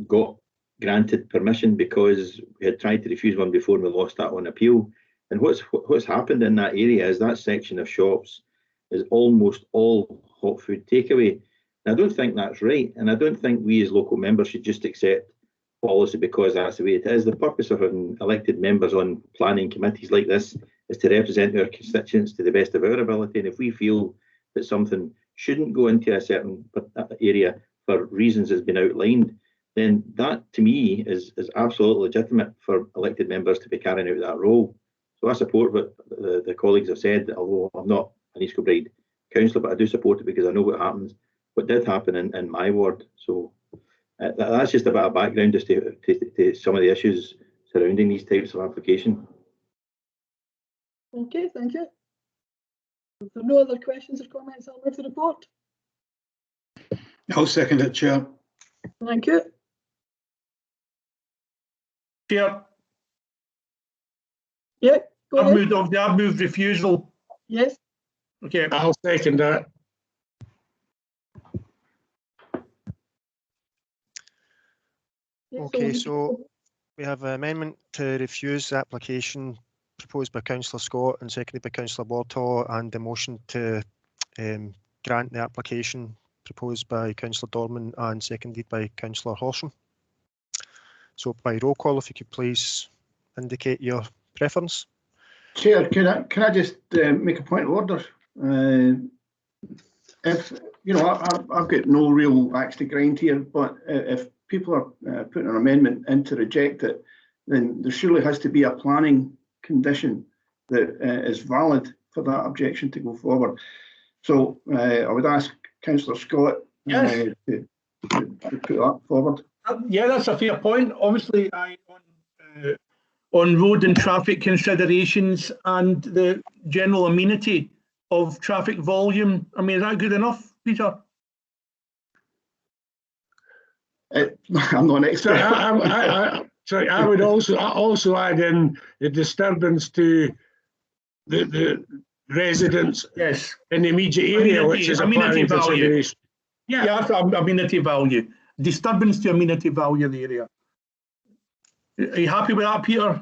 got granted permission because we had tried to refuse one before and we lost that on appeal. And what's happened in that area is that section of shops is almost all hot food takeaway. And I don't think that's right, and I don't think we as local members should just accept policy because that's the way it is. The purpose of having elected members on planning committees like this is to represent our constituents to the best of our ability, and if we feel that something shouldn't go into a certain area for reasons that's been outlined, then that to me is absolutely legitimate for elected members to be carrying out that role. So I support what the colleagues have said, although I'm not an East Kilbride councillor, but I do support it because I know what did happen in my ward. So that's just a bit of background as to some of the issues surrounding these types of application. Okay, thank you. If there are no other questions or comments, I'll move the report. I'll second it, Chair. Thank you. Chair. Yeah, go ahead. I've moved refusal. Yes. Okay, I'll second that. Okay, so we have an amendment to refuse the application proposed by Councillor Scott and seconded by Councillor Wardhaw, and the motion to grant the application proposed by Councillor Dorman and seconded by Councillor Horsham. So by roll call, if you could please indicate your preference. Chair, can I just make a point of order? If you know, I've got no real axe to grind here, but if people are putting an amendment in to reject it, then there surely has to be a planning condition that is valid for that objection to go forward. So I would ask Councillor Scott to put that forward. Yeah, that's a fair point. Obviously, on road and traffic considerations and the general amenity of traffic volume. I mean, is that good enough, Peter? I'm not an expert. Sorry, I would also add in the disturbance to the residents in the immediate area, which is a planning consideration. Yeah, that's amenity value. Disturbance to amenity value of the area. Are you happy with that, Peter?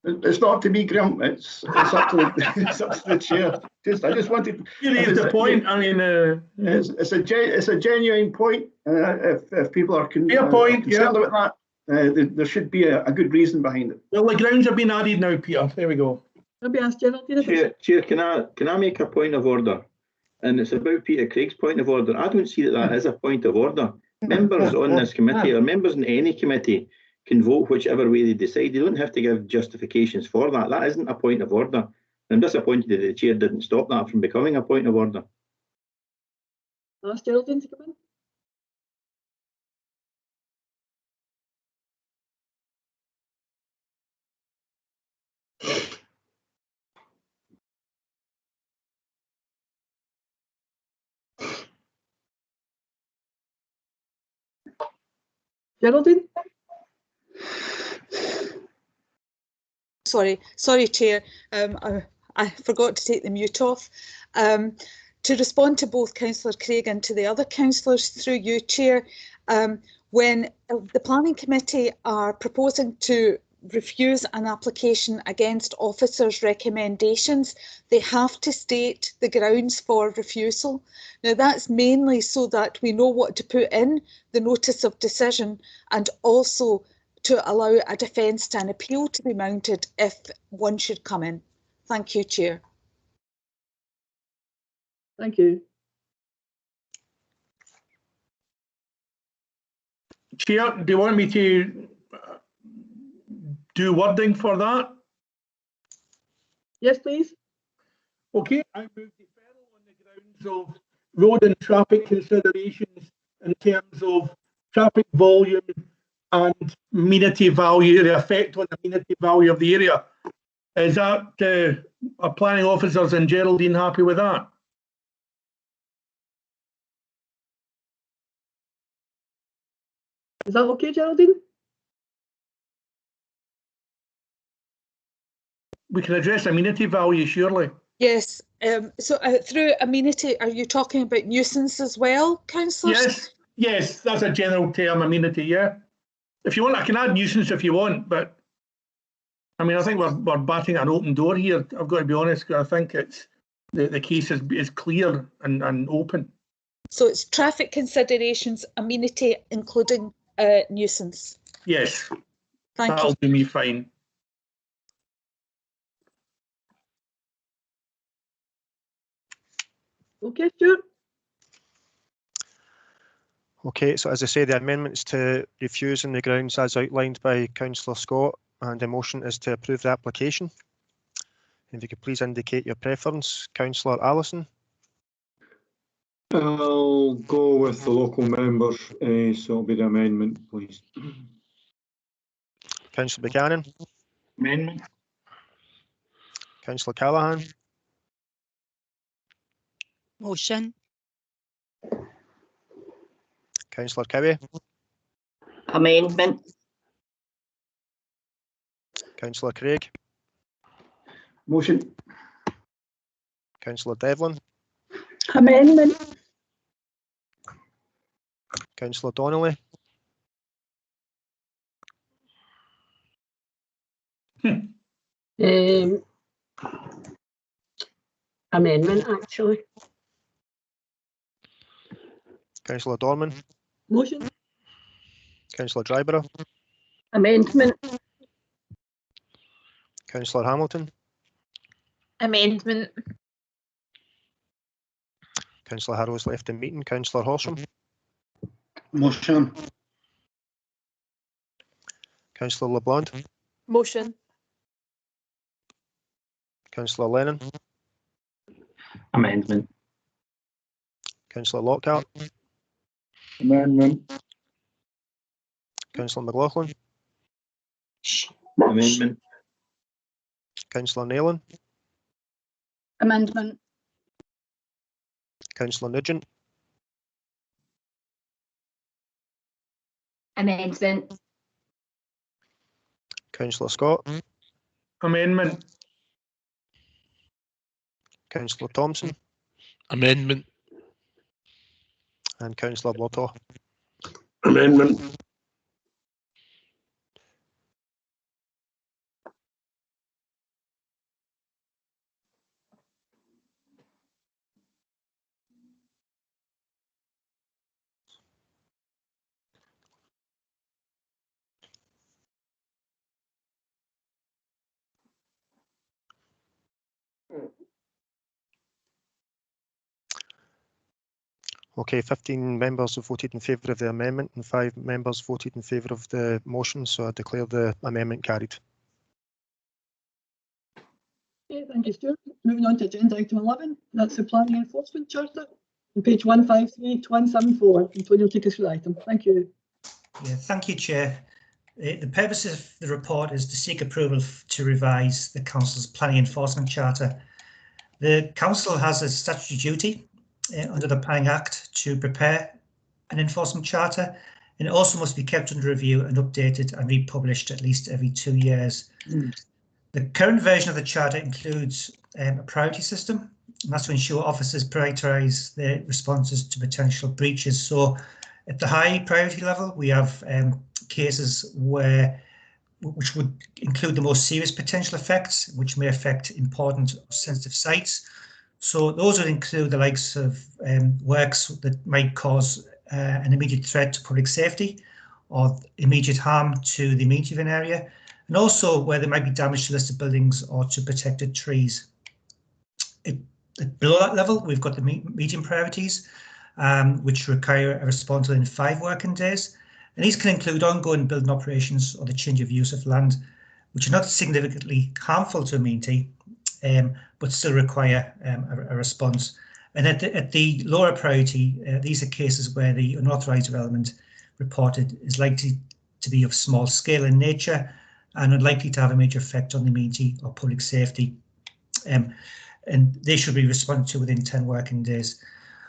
It's not up to me, Graham. It's up to the chair. I just wanted. You raised the point. I mean, it's a genuine point. If people are concerned about that, there should be a good reason behind it. Well, the grounds have been added now, Peter. There we go. Chair, can I make a point of order? And it's about Peter Craig's point of order. I don't see that is a point of order. Members on this committee or members in any committee can vote whichever way they decide. They don't have to give justifications for that. That isn't a point of order. I'm disappointed that the chair didn't stop that from becoming a point of order. Ask Geraldine to come in. Geraldine? Sorry, Chair. I forgot to take the mute off. To respond to both Councillor Craig and to the other councillors through you, Chair, when the Planning Committee are proposing to refuse an application against officers' recommendations, they have to state the grounds for refusal. Now, that's mainly so that we know what to put in the notice of decision, and also to allow a defence to an appeal to be mounted if one should come in. Thank you, Chair. Thank you. Chair, do you want me to do wording for that? Yes, please. Okay, I move deferral on the grounds of road and traffic considerations in terms of traffic volume and amenity value, the effect on the amenity value of the area. Is that, are planning officers and Geraldine happy with that? Is that okay, Geraldine? We can address amenity value, surely. Yes. So through amenity, are you talking about nuisance as well, councillors? Yes, that's a general term, amenity, yeah. If you want, I can add nuisance if you want, but I mean, I think we're batting an open door here. I've got to be honest, I think it's the case is clear and open. So it's traffic considerations, amenity, including nuisance. Yes, Thank that'll you. do me fine. Okay, Stuart. Okay, so as I say, the amendments to refuse on the grounds as outlined by Councillor Scott, and the motion is to approve the application. If you could please indicate your preference. Councillor Allison. I'll go with the local members, so it'll be the amendment, please. Councillor Buchanan. Amendment. Councillor Callaghan. Motion. Councillor Cowie. Amendment. Councillor Craig. Motion. Councillor Devlin. Amendment. Councillor Donnelly. Amendment, actually. Councillor Dorman. Motion. Councillor Dryborough. Amendment. Councillor Hamilton. Amendment. Councillor Harrow's left the meeting. Councillor Horsham. Motion. Councillor LeBlanc. Motion. Councillor Lennon. Amendment. Councillor Lockhart. Amendment. Councillor McLaughlin. Amendment. Councillor Nayland. Amendment. Councillor Nugent. Amendment. Councillor Scott. Amendment. Councillor Thompson. Amendment. And Councillor Blotaw. Amendment. Okay, 15 members have voted in favour of the amendment and 5 members voted in favour of the motion, so I declare the amendment carried. Okay, thank you, Stuart. Moving on to agenda item 11, that's the Planning Enforcement Charter, on page 153 to 174. And Tony will take us through the item. Thank you. Yeah, thank you, Chair. The purpose of the report is to seek approval to revise the Council's Planning Enforcement Charter. The Council has a statutory duty under the Planning Act to prepare an enforcement charter, and it also must be kept under review and updated and republished at least every 2 years. The current version of the charter includes a priority system, and that's to ensure officers prioritise their responses to potential breaches. So at the high priority level, we have cases which would include the most serious potential effects, which may affect important or sensitive sites. So those would include the likes of works that might cause an immediate threat to public safety or immediate harm to the amenity of an area, and also where there might be damage to listed buildings or to protected trees. Below that level, we've got the medium priorities, which require a response within 5 working days. And these can include ongoing building operations or the change of use of land, which are not significantly harmful to amenity, but still require a response. And at the lower priority, these are cases where the unauthorised development reported is likely to be of small scale in nature and unlikely to have a major effect on the amenity or public safety. And they should be responded to within 10 working days.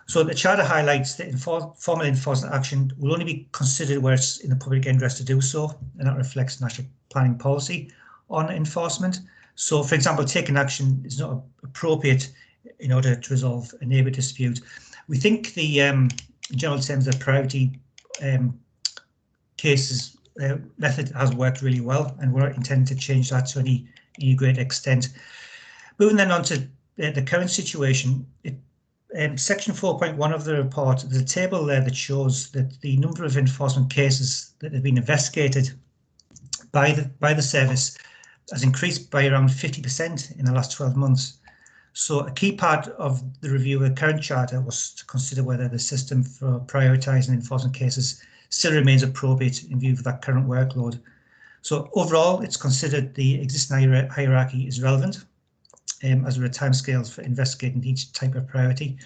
So the Charter highlights that formal enforcement action will only be considered where it's in the public interest to do so, and that reflects national planning policy on enforcement. So, for example, taking action is not appropriate in order to resolve a neighbour dispute. We think the in general terms, the priority cases method has worked really well, and we're not intending to change that to any great extent. Moving then on to the current situation, section 4.1 of the report, there's a table there that shows that the number of enforcement cases that have been investigated by the service has increased by around 50% in the last 12 months. So a key part of the review of the current charter was to consider whether the system for prioritising enforcement cases still remains appropriate in view of that current workload. So overall, it's considered the existing hierarchy is relevant, as there are timescales for investigating each type of priority.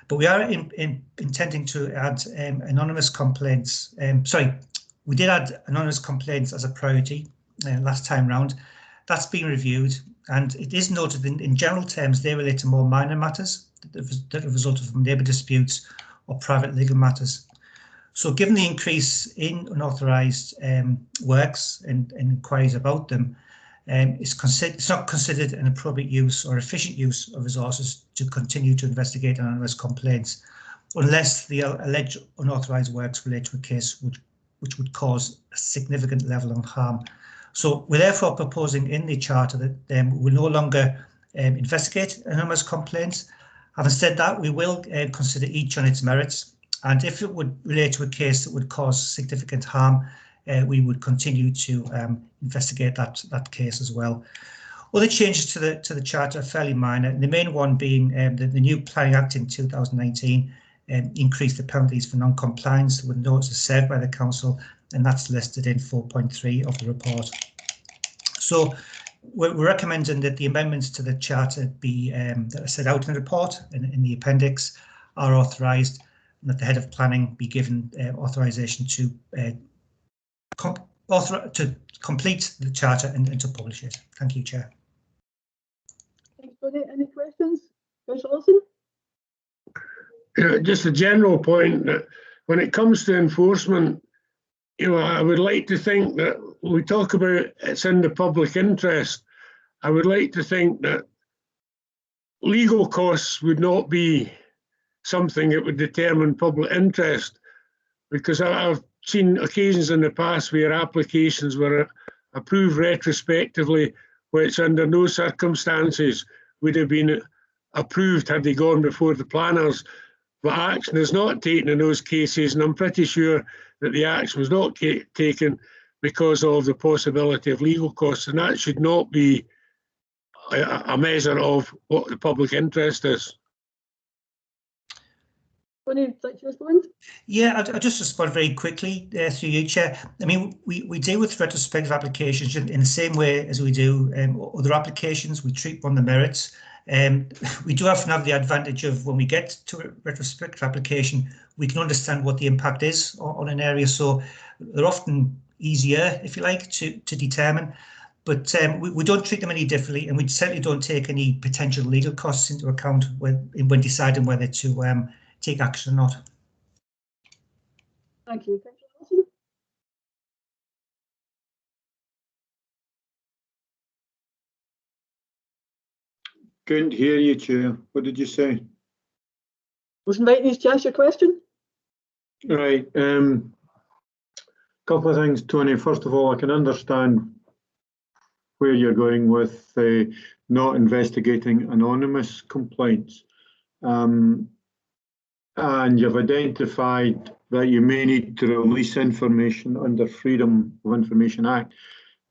But we are intending to add anonymous complaints. We did add anonymous complaints as a priority last time round. That's been reviewed, and it is noted in general terms they relate to more minor matters that have resulted from neighbour disputes or private legal matters. So given the increase in unauthorised works and inquiries about them, it's not considered an appropriate use or efficient use of resources to continue to investigate anonymous complaints unless the alleged unauthorised works relate to a case which would cause a significant level of harm. So we're therefore proposing in the charter that we will no longer investigate anonymous complaints. Having said that, we will consider each on its merits, and if it would relate to a case that would cause significant harm, we would continue to investigate that case as well. Other changes to the charter are fairly minor, and the main one being the new Planning Act in 2019 increased the penalties for non-compliance with notices served by the council, and that's listed in 4.3 of the report. So we're recommending that the amendments to the charter be that are set out in the report and in the appendix are authorised, and that the head of planning be given authorisation to complete the charter and to publish it. Thank you, Chair. Thanks, Tony. Any questions? Councillor Olsen? Just a general point that when it comes to enforcement, I would like to think that when we talk about it's in the public interest, I would like to think that legal costs would not be something that would determine public interest, because I've seen occasions in the past where applications were approved retrospectively, which under no circumstances would have been approved had they gone before the planners. But action is not taken in those cases, and I'm pretty sure that the action was not taken because of the possibility of legal costs, and that should not be a measure of what the public interest is. Tony, would you like to respond? Yeah, I'll just respond very quickly through you, Chair. I mean, we deal with retrospective applications in the same way as we do other applications. We treat on the merits. We do often have the advantage of when we get to a retrospective application, we can understand what the impact is on an area. So they're often easier, if you like, to determine. But we don't treat them any differently, and we certainly don't take any potential legal costs into account when deciding whether to take action or not. Thank you. Councillor Wilson? Couldn't hear you, Chair. What did you say? Was inviting you to ask your question? Right. Couple of things, Tony. First of all, I can understand where you're going with not investigating anonymous complaints. And you've identified that you may need to release information under Freedom of Information Act,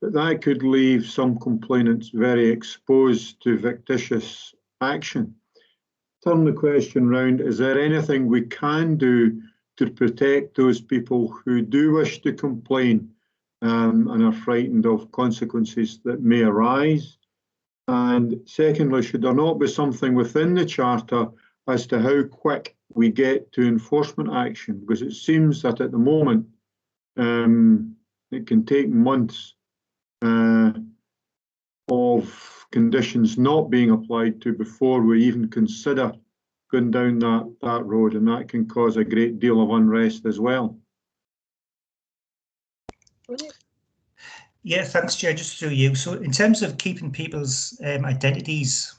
but that could leave some complainants very exposed to fictitious action. Turn the question round, is there anything we can do to protect those people who do wish to complain and are frightened of consequences that may arise? And secondly, should there not be something within the Charter as to how quick we get to enforcement action? Because it seems that at the moment it can take months of conditions not being applied to before we even consider going down that road, and that can cause a great deal of unrest as well. Yeah, thanks, Chair. Just through you. So in terms of keeping people's identities,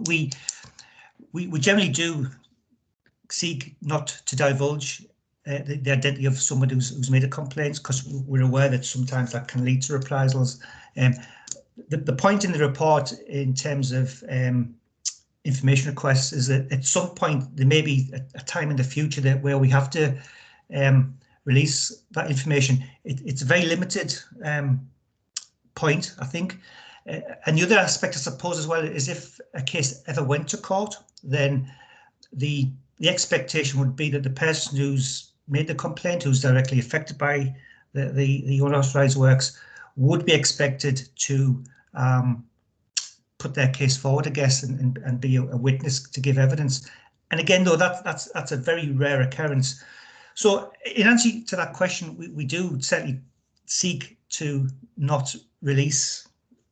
we generally do seek not to divulge the identity of someone who's made a complaint, because we're aware that sometimes that can lead to reprisals. The point in the report in terms of information requests is that at some point there may be a time in the future where we have to release that information. It's a very limited point, I think. And the other aspect, I suppose, as well, is if a case ever went to court, then the expectation would be that the person who's made the complaint, who's directly affected by the unauthorised works, would be expected to put their case forward, I guess, and be a witness to give evidence. And again, though, that's a very rare occurrence. So in answer to that question, we do certainly seek to not release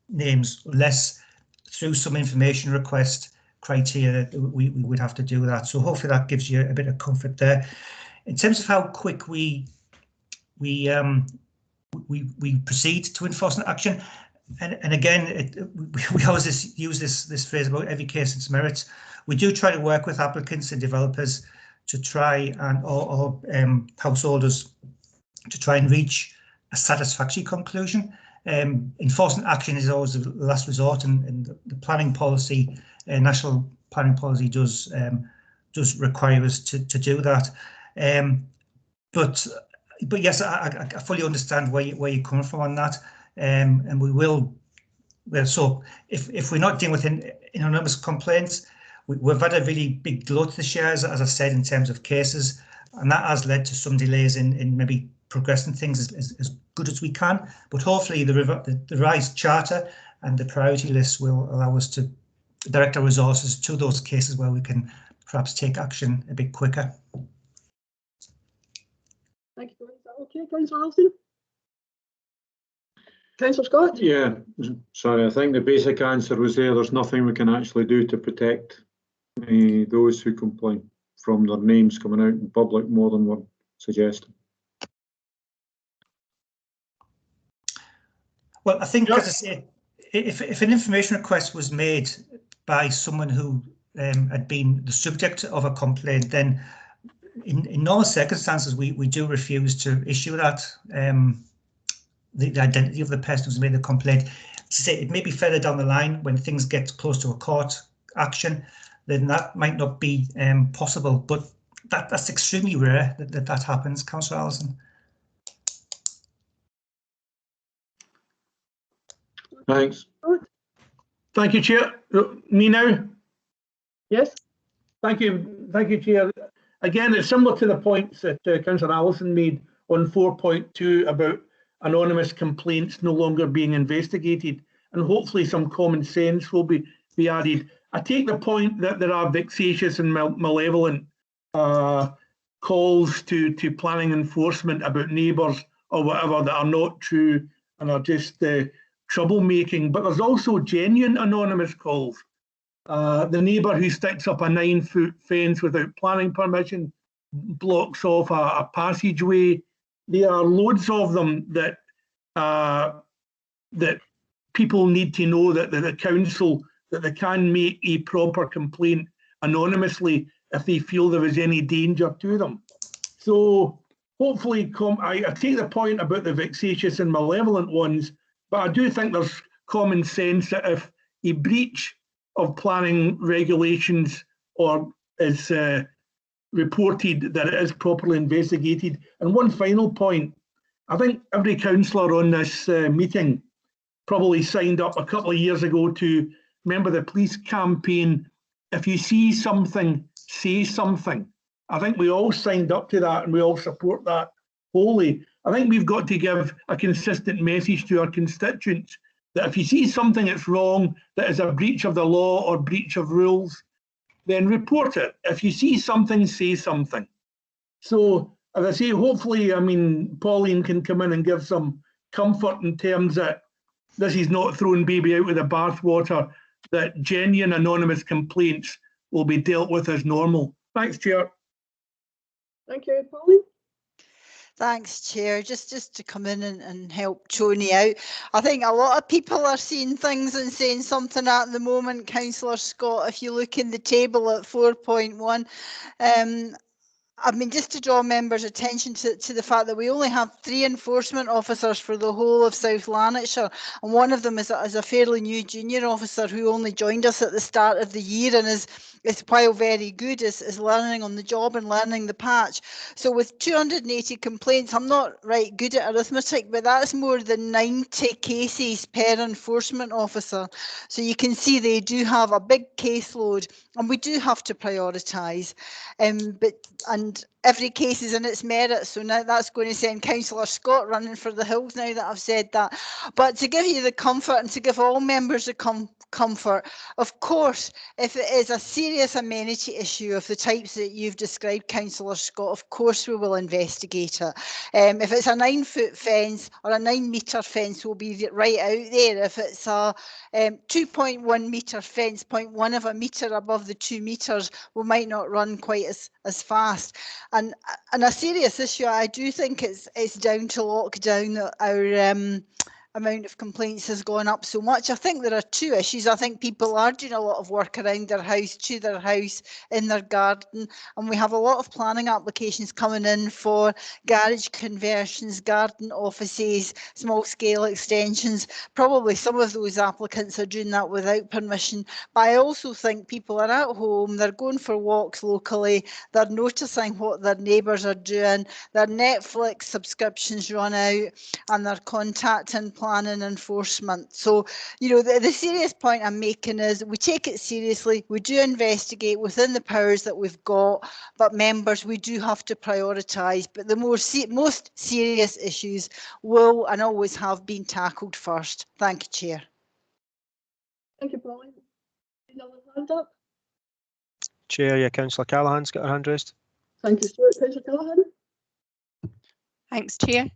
names unless through some information request criteria we would have to do that. So hopefully that gives you a bit of comfort there. In terms of how quick we proceed to enforcement action, and again, we always use this phrase about every case its merits. We do try to work with applicants and developers to try and or householders to try and reach a satisfactory conclusion. Enforcement action is always the last resort, and the planning policy, national planning policy, does require us to do that. But yes, I fully understand where you're coming from on that, and we will. So if we're not dealing with anonymous complaints, we've had a really big glut this year, as I said, in terms of cases, and that has led to some delays in maybe progressing things as good as we can. But hopefully the revised charter and the priority list will allow us to direct our resources to those cases where we can perhaps take action a bit quicker. Thank you. Is that okay, Councillor Wilson? Councillor Scott? Yeah, sorry, I think the basic answer was there's nothing we can actually do to protect those who complain from their names coming out in public more than we're suggesting. Well, I think, as I say, if an information request was made by someone who had been the subject of a complaint, then in normal circumstances we do refuse to issue that, the identity of the person who's made the complaint. To say, it may be further down the line when things get close to a court action, then that might not be possible, but that's extremely rare that happens, Councillor Allison. Thanks. Thank you, Chair. Me now? Yes. Thank you, Chair. Again, it's similar to the points that Councillor Allison made on 4.2 about anonymous complaints no longer being investigated, and hopefully some common sense will be added. I take the point that there are vexatious and malevolent calls to planning enforcement about neighbours or whatever that are not true and are just troublemaking, but there's also genuine anonymous calls. The neighbour who sticks up a 9-foot fence without planning permission, blocks off a passageway. There are loads of them that people need to know that the council, that they can make a proper complaint anonymously if they feel there is any danger to them. So hopefully, I take the point about the vexatious and malevolent ones, but I do think there's common sense that if a breach of planning regulations or is reported, that it is properly investigated. And one final point, I think every councillor on this meeting probably signed up a couple of years ago to, remember the police campaign, if you see something, say something. I think we all signed up to that and we all support that wholly. I think we've got to give a consistent message to our constituents that if you see something that's wrong, that is a breach of the law or breach of rules, then report it. If you see something, say something. So, as I say, hopefully, I mean, Pauline can come in and give some comfort in terms that this is not throwing baby out with the bathwater, that genuine anonymous complaints will be dealt with as normal. Thanks, Chair. Thank you, Pauline. Thanks, Chair. Just to come in and help Tony out. I think a lot of people are seeing things and saying something at the moment. Councillor Scott, if you look in the table at 4.1, I mean, just to draw members' attention to the fact that we only have 3 enforcement officers for the whole of South Lanarkshire, and one of them is a fairly new junior officer who only joined us at the start of the year and is while very good, is learning on the job and learning the patch. So with 280 complaints, I'm not right good at arithmetic, but that's more than 90 cases per enforcement officer. So you can see they do have a big caseload, and we do have to prioritise. And every case is in its merit, so now that's going to send Councillor Scott running for the hills now that I've said that. But to give you the comfort and to give all members the comfort, of course, if it is a serious amenity issue of the types that you've described, Councillor Scott, of course we will investigate it. If it's a 9-foot fence or a 9-metre fence, we'll be right out there. If it's a 2.1 metre fence, 0.1 of a metre above the 2 metres, we might not run quite as fast. And a serious issue, I do think it's down to lockdown that our amount of complaints has gone up so much. I think there are 2 issues. I think people are doing a lot of work around their house, to their house, in their garden, and we have a lot of planning applications coming in for garage conversions, garden offices, small scale extensions. Probably some of those applicants are doing that without permission, but I also think people are at home, they're going for walks locally, they're noticing what their neighbours are doing, their Netflix subscriptions run out, and they're contacting planning enforcement. So, you know, the serious point I'm making is we take it seriously, we do investigate within the powers that we've got, but members, we do have to prioritise. But the most serious issues will and always have been tackled first. Thank you, Chair. Thank you, Pauline. Another hand up? Chair, yeah, Councillor Callaghan's got her hand raised. Thank you, Stuart. Councillor Callaghan. Thanks, Chair.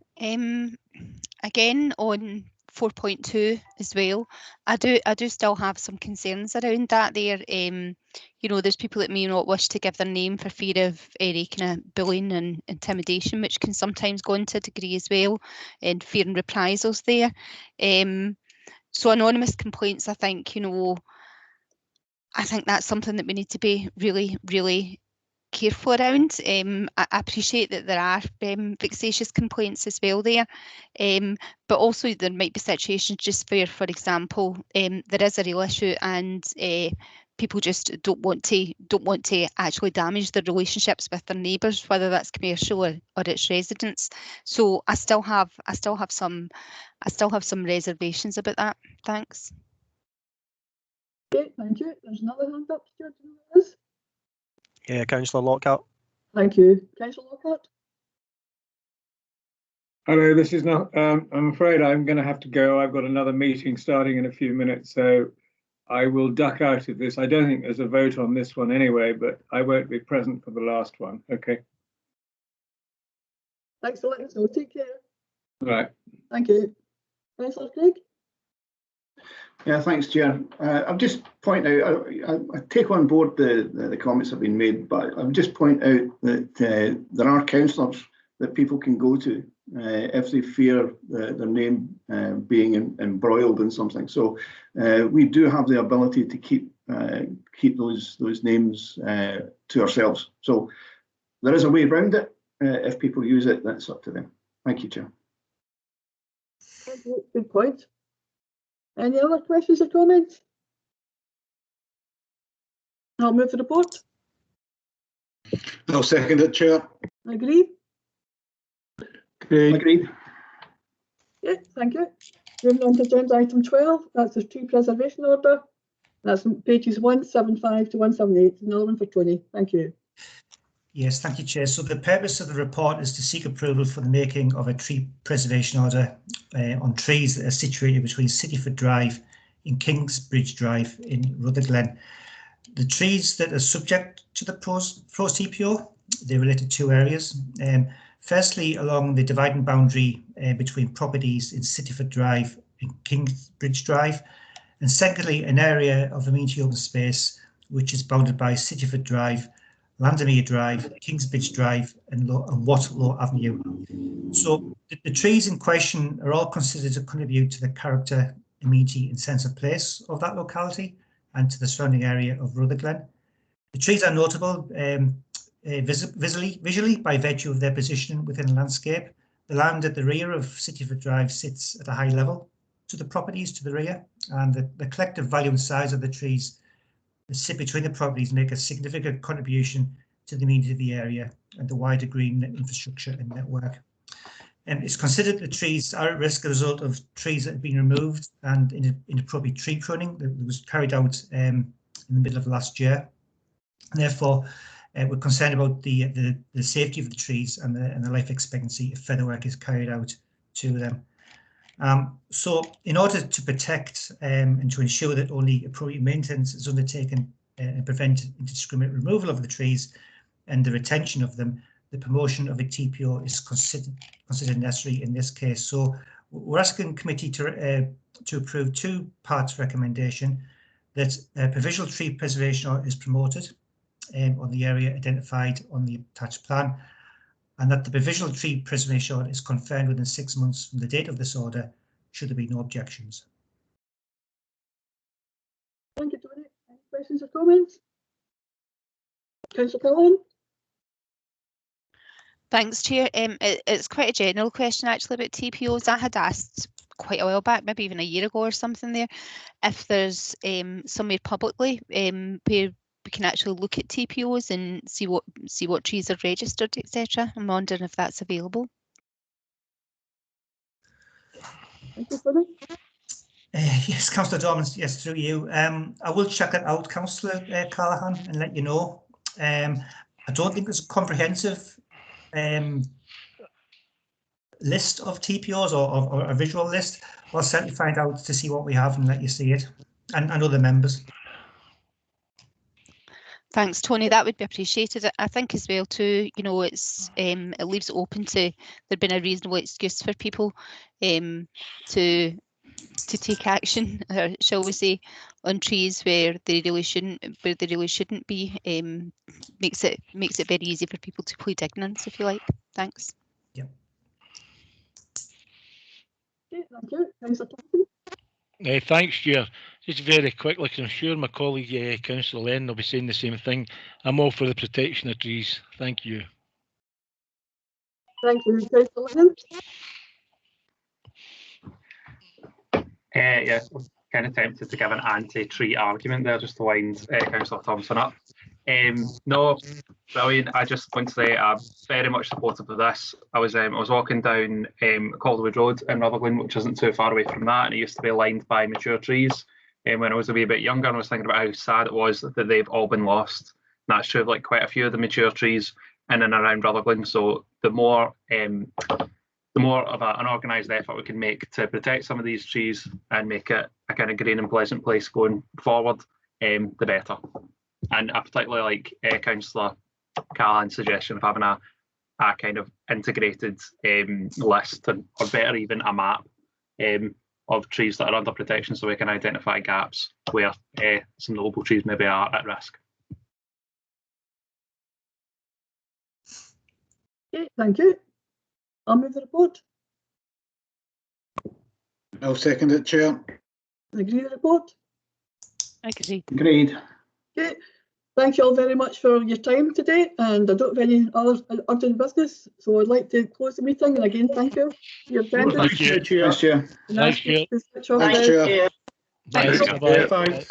Again, on 4.2 as well, I do still have some concerns around that there. You know, there's people that may not wish to give their name for fear of any kind of bullying and intimidation, which can sometimes go into a degree as well, and fear and reprisals there. So anonymous complaints, I think, you know, I think that's something that we need to be really, really careful around. I appreciate that there are vexatious complaints as well there, but also there might be situations just where, for example, there is a real issue and people just don't want to actually damage their relationships with their neighbours, whether that's commercial or its residents. So I still have some reservations about that. Thanks. Okay, thank you. There's another hand up, Stuart. Councillor Lockhart. Thank you. Councillor Lockhart? Hello, this is not, I'm afraid I'm going to have to go. I've got another meeting starting in a few minutes, so I will duck out of this. I don't think there's a vote on this one anyway, but I won't be present for the last one. Okay. Thanks for letting us know. Take care. Right. Thank you. Councillor Craig? Yeah, thanks, Chair. I'll just point out, I take on board the comments that have been made, but I'll just point out that there are councillors that people can go to if they fear their name being embroiled in something. So we do have the ability to keep those names to ourselves. So there is a way around it. If people use it, that's up to them. Thank you, Chair. Thank you. Good point. Any other questions or comments? I'll move the report. I'll second it, Chair. Agree? Agreed. Yeah, thank you. Moving on to agenda item 12, that's the tree preservation order. That's on pages 175 to 178. Another one for Tony. Thank you. Yes, thank you, Chair. So the purpose of the report is to seek approval for the making of a tree preservation order on trees that are situated between Cityford Drive and Kingsbridge Drive in Rutherglen. The trees that are subject to the proposed TPO, they relate to two areas. Firstly, along the dividing boundary between properties in Cityford Drive and Kingsbridge Drive, and secondly, an area of amenity open space which is bounded by Cityford Drive, Landermere Drive, Kingsbridge Drive and Waterloo Avenue. So the trees in question are all considered to contribute to the character, amenity and sense of place of that locality and to the surrounding area of Rutherglen. The trees are notable visually by virtue of their position within the landscape. The land at the rear of Cityford Drive sits at a high level to the properties to the rear, and the collective value and size of the trees that sit between the properties make a significant contribution to the amenity of the area and the wider green infrastructure and network. It's considered that trees are at risk as a result of trees that have been removed and inappropriate tree pruning that was carried out in the middle of last year. And therefore, we're concerned about the safety of the trees and the life expectancy if further work is carried out to them. So in order to protect and to ensure that only appropriate maintenance is undertaken and prevent indiscriminate removal of the trees and the retention of them, the promotion of a TPO is considered necessary in this case. So we're asking committee to approve two parts recommendation, that provisional tree preservation is promoted on the area identified on the attached plan, and that the provisional tree preservation order is confirmed within 6 months from the date of this order, should there be no objections. Thank you, Tony. Any questions or comments? Councillor Cullen? Thanks, Chair. It's quite a general question actually about TPOs. I had asked quite a while back, maybe even a year ago or something there, if there's somewhere publicly where we can actually look at TPOs and see what trees are registered, etc. I'm wondering if that's available. Thank you, Tony. Yes, Councillor Dorman, yes, through you. I will check it out, Councillor Callaghan, and let you know. I don't think there's a comprehensive list of TPOs or a visual list. I'll certainly find out to see what we have and let you see it, and other members. Thanks, Tony. That would be appreciated. I think as well too, you know, it's it leaves it open to there being a reasonable excuse for people to take action, shall we say, on trees where they really shouldn't be. Makes it very easy for people to plead ignorance, if you like. Thanks. Yeah. Okay, thank you. Councillor Thompson? Thanks, Chair. Just very quickly, because I'm sure my colleague Councillor Lennon will be saying the same thing. I'm all for the protection of trees. Thank you. Thank you. Councillor Lennon? Yeah, kind of tempted to give an anti-tree argument there, just to wind Councillor Thompson up. No, brilliant. I just want to say I'm very much supportive of this. I was walking down Calderwood Road in Rutherglen, which isn't too far away from that, and it used to be lined by mature trees. When I was a wee bit younger, and I was thinking about how sad it was that they've all been lost. that's true of like quite a few of the mature trees in and around Rutherglen. So the more of an organised effort we can make to protect some of these trees and make it a kind of green and pleasant place going forward, the better. And I particularly like Councillor Callahan's suggestion of having a kind of integrated list, or better even a map of trees that are under protection, so we can identify gaps where some noble trees maybe are at risk. Okay, thank you. I'll move the report. I'll second it, Chair. Agree with the report? Agreed. Agreed. Okay, thank you all very much for your time today, and I don't have any other urgent business, so I'd like to close the meeting, and again, thank you for your attendance. Thank you, Chair. Thank you. Thank you. Bye. Thanks. Bye. Thanks.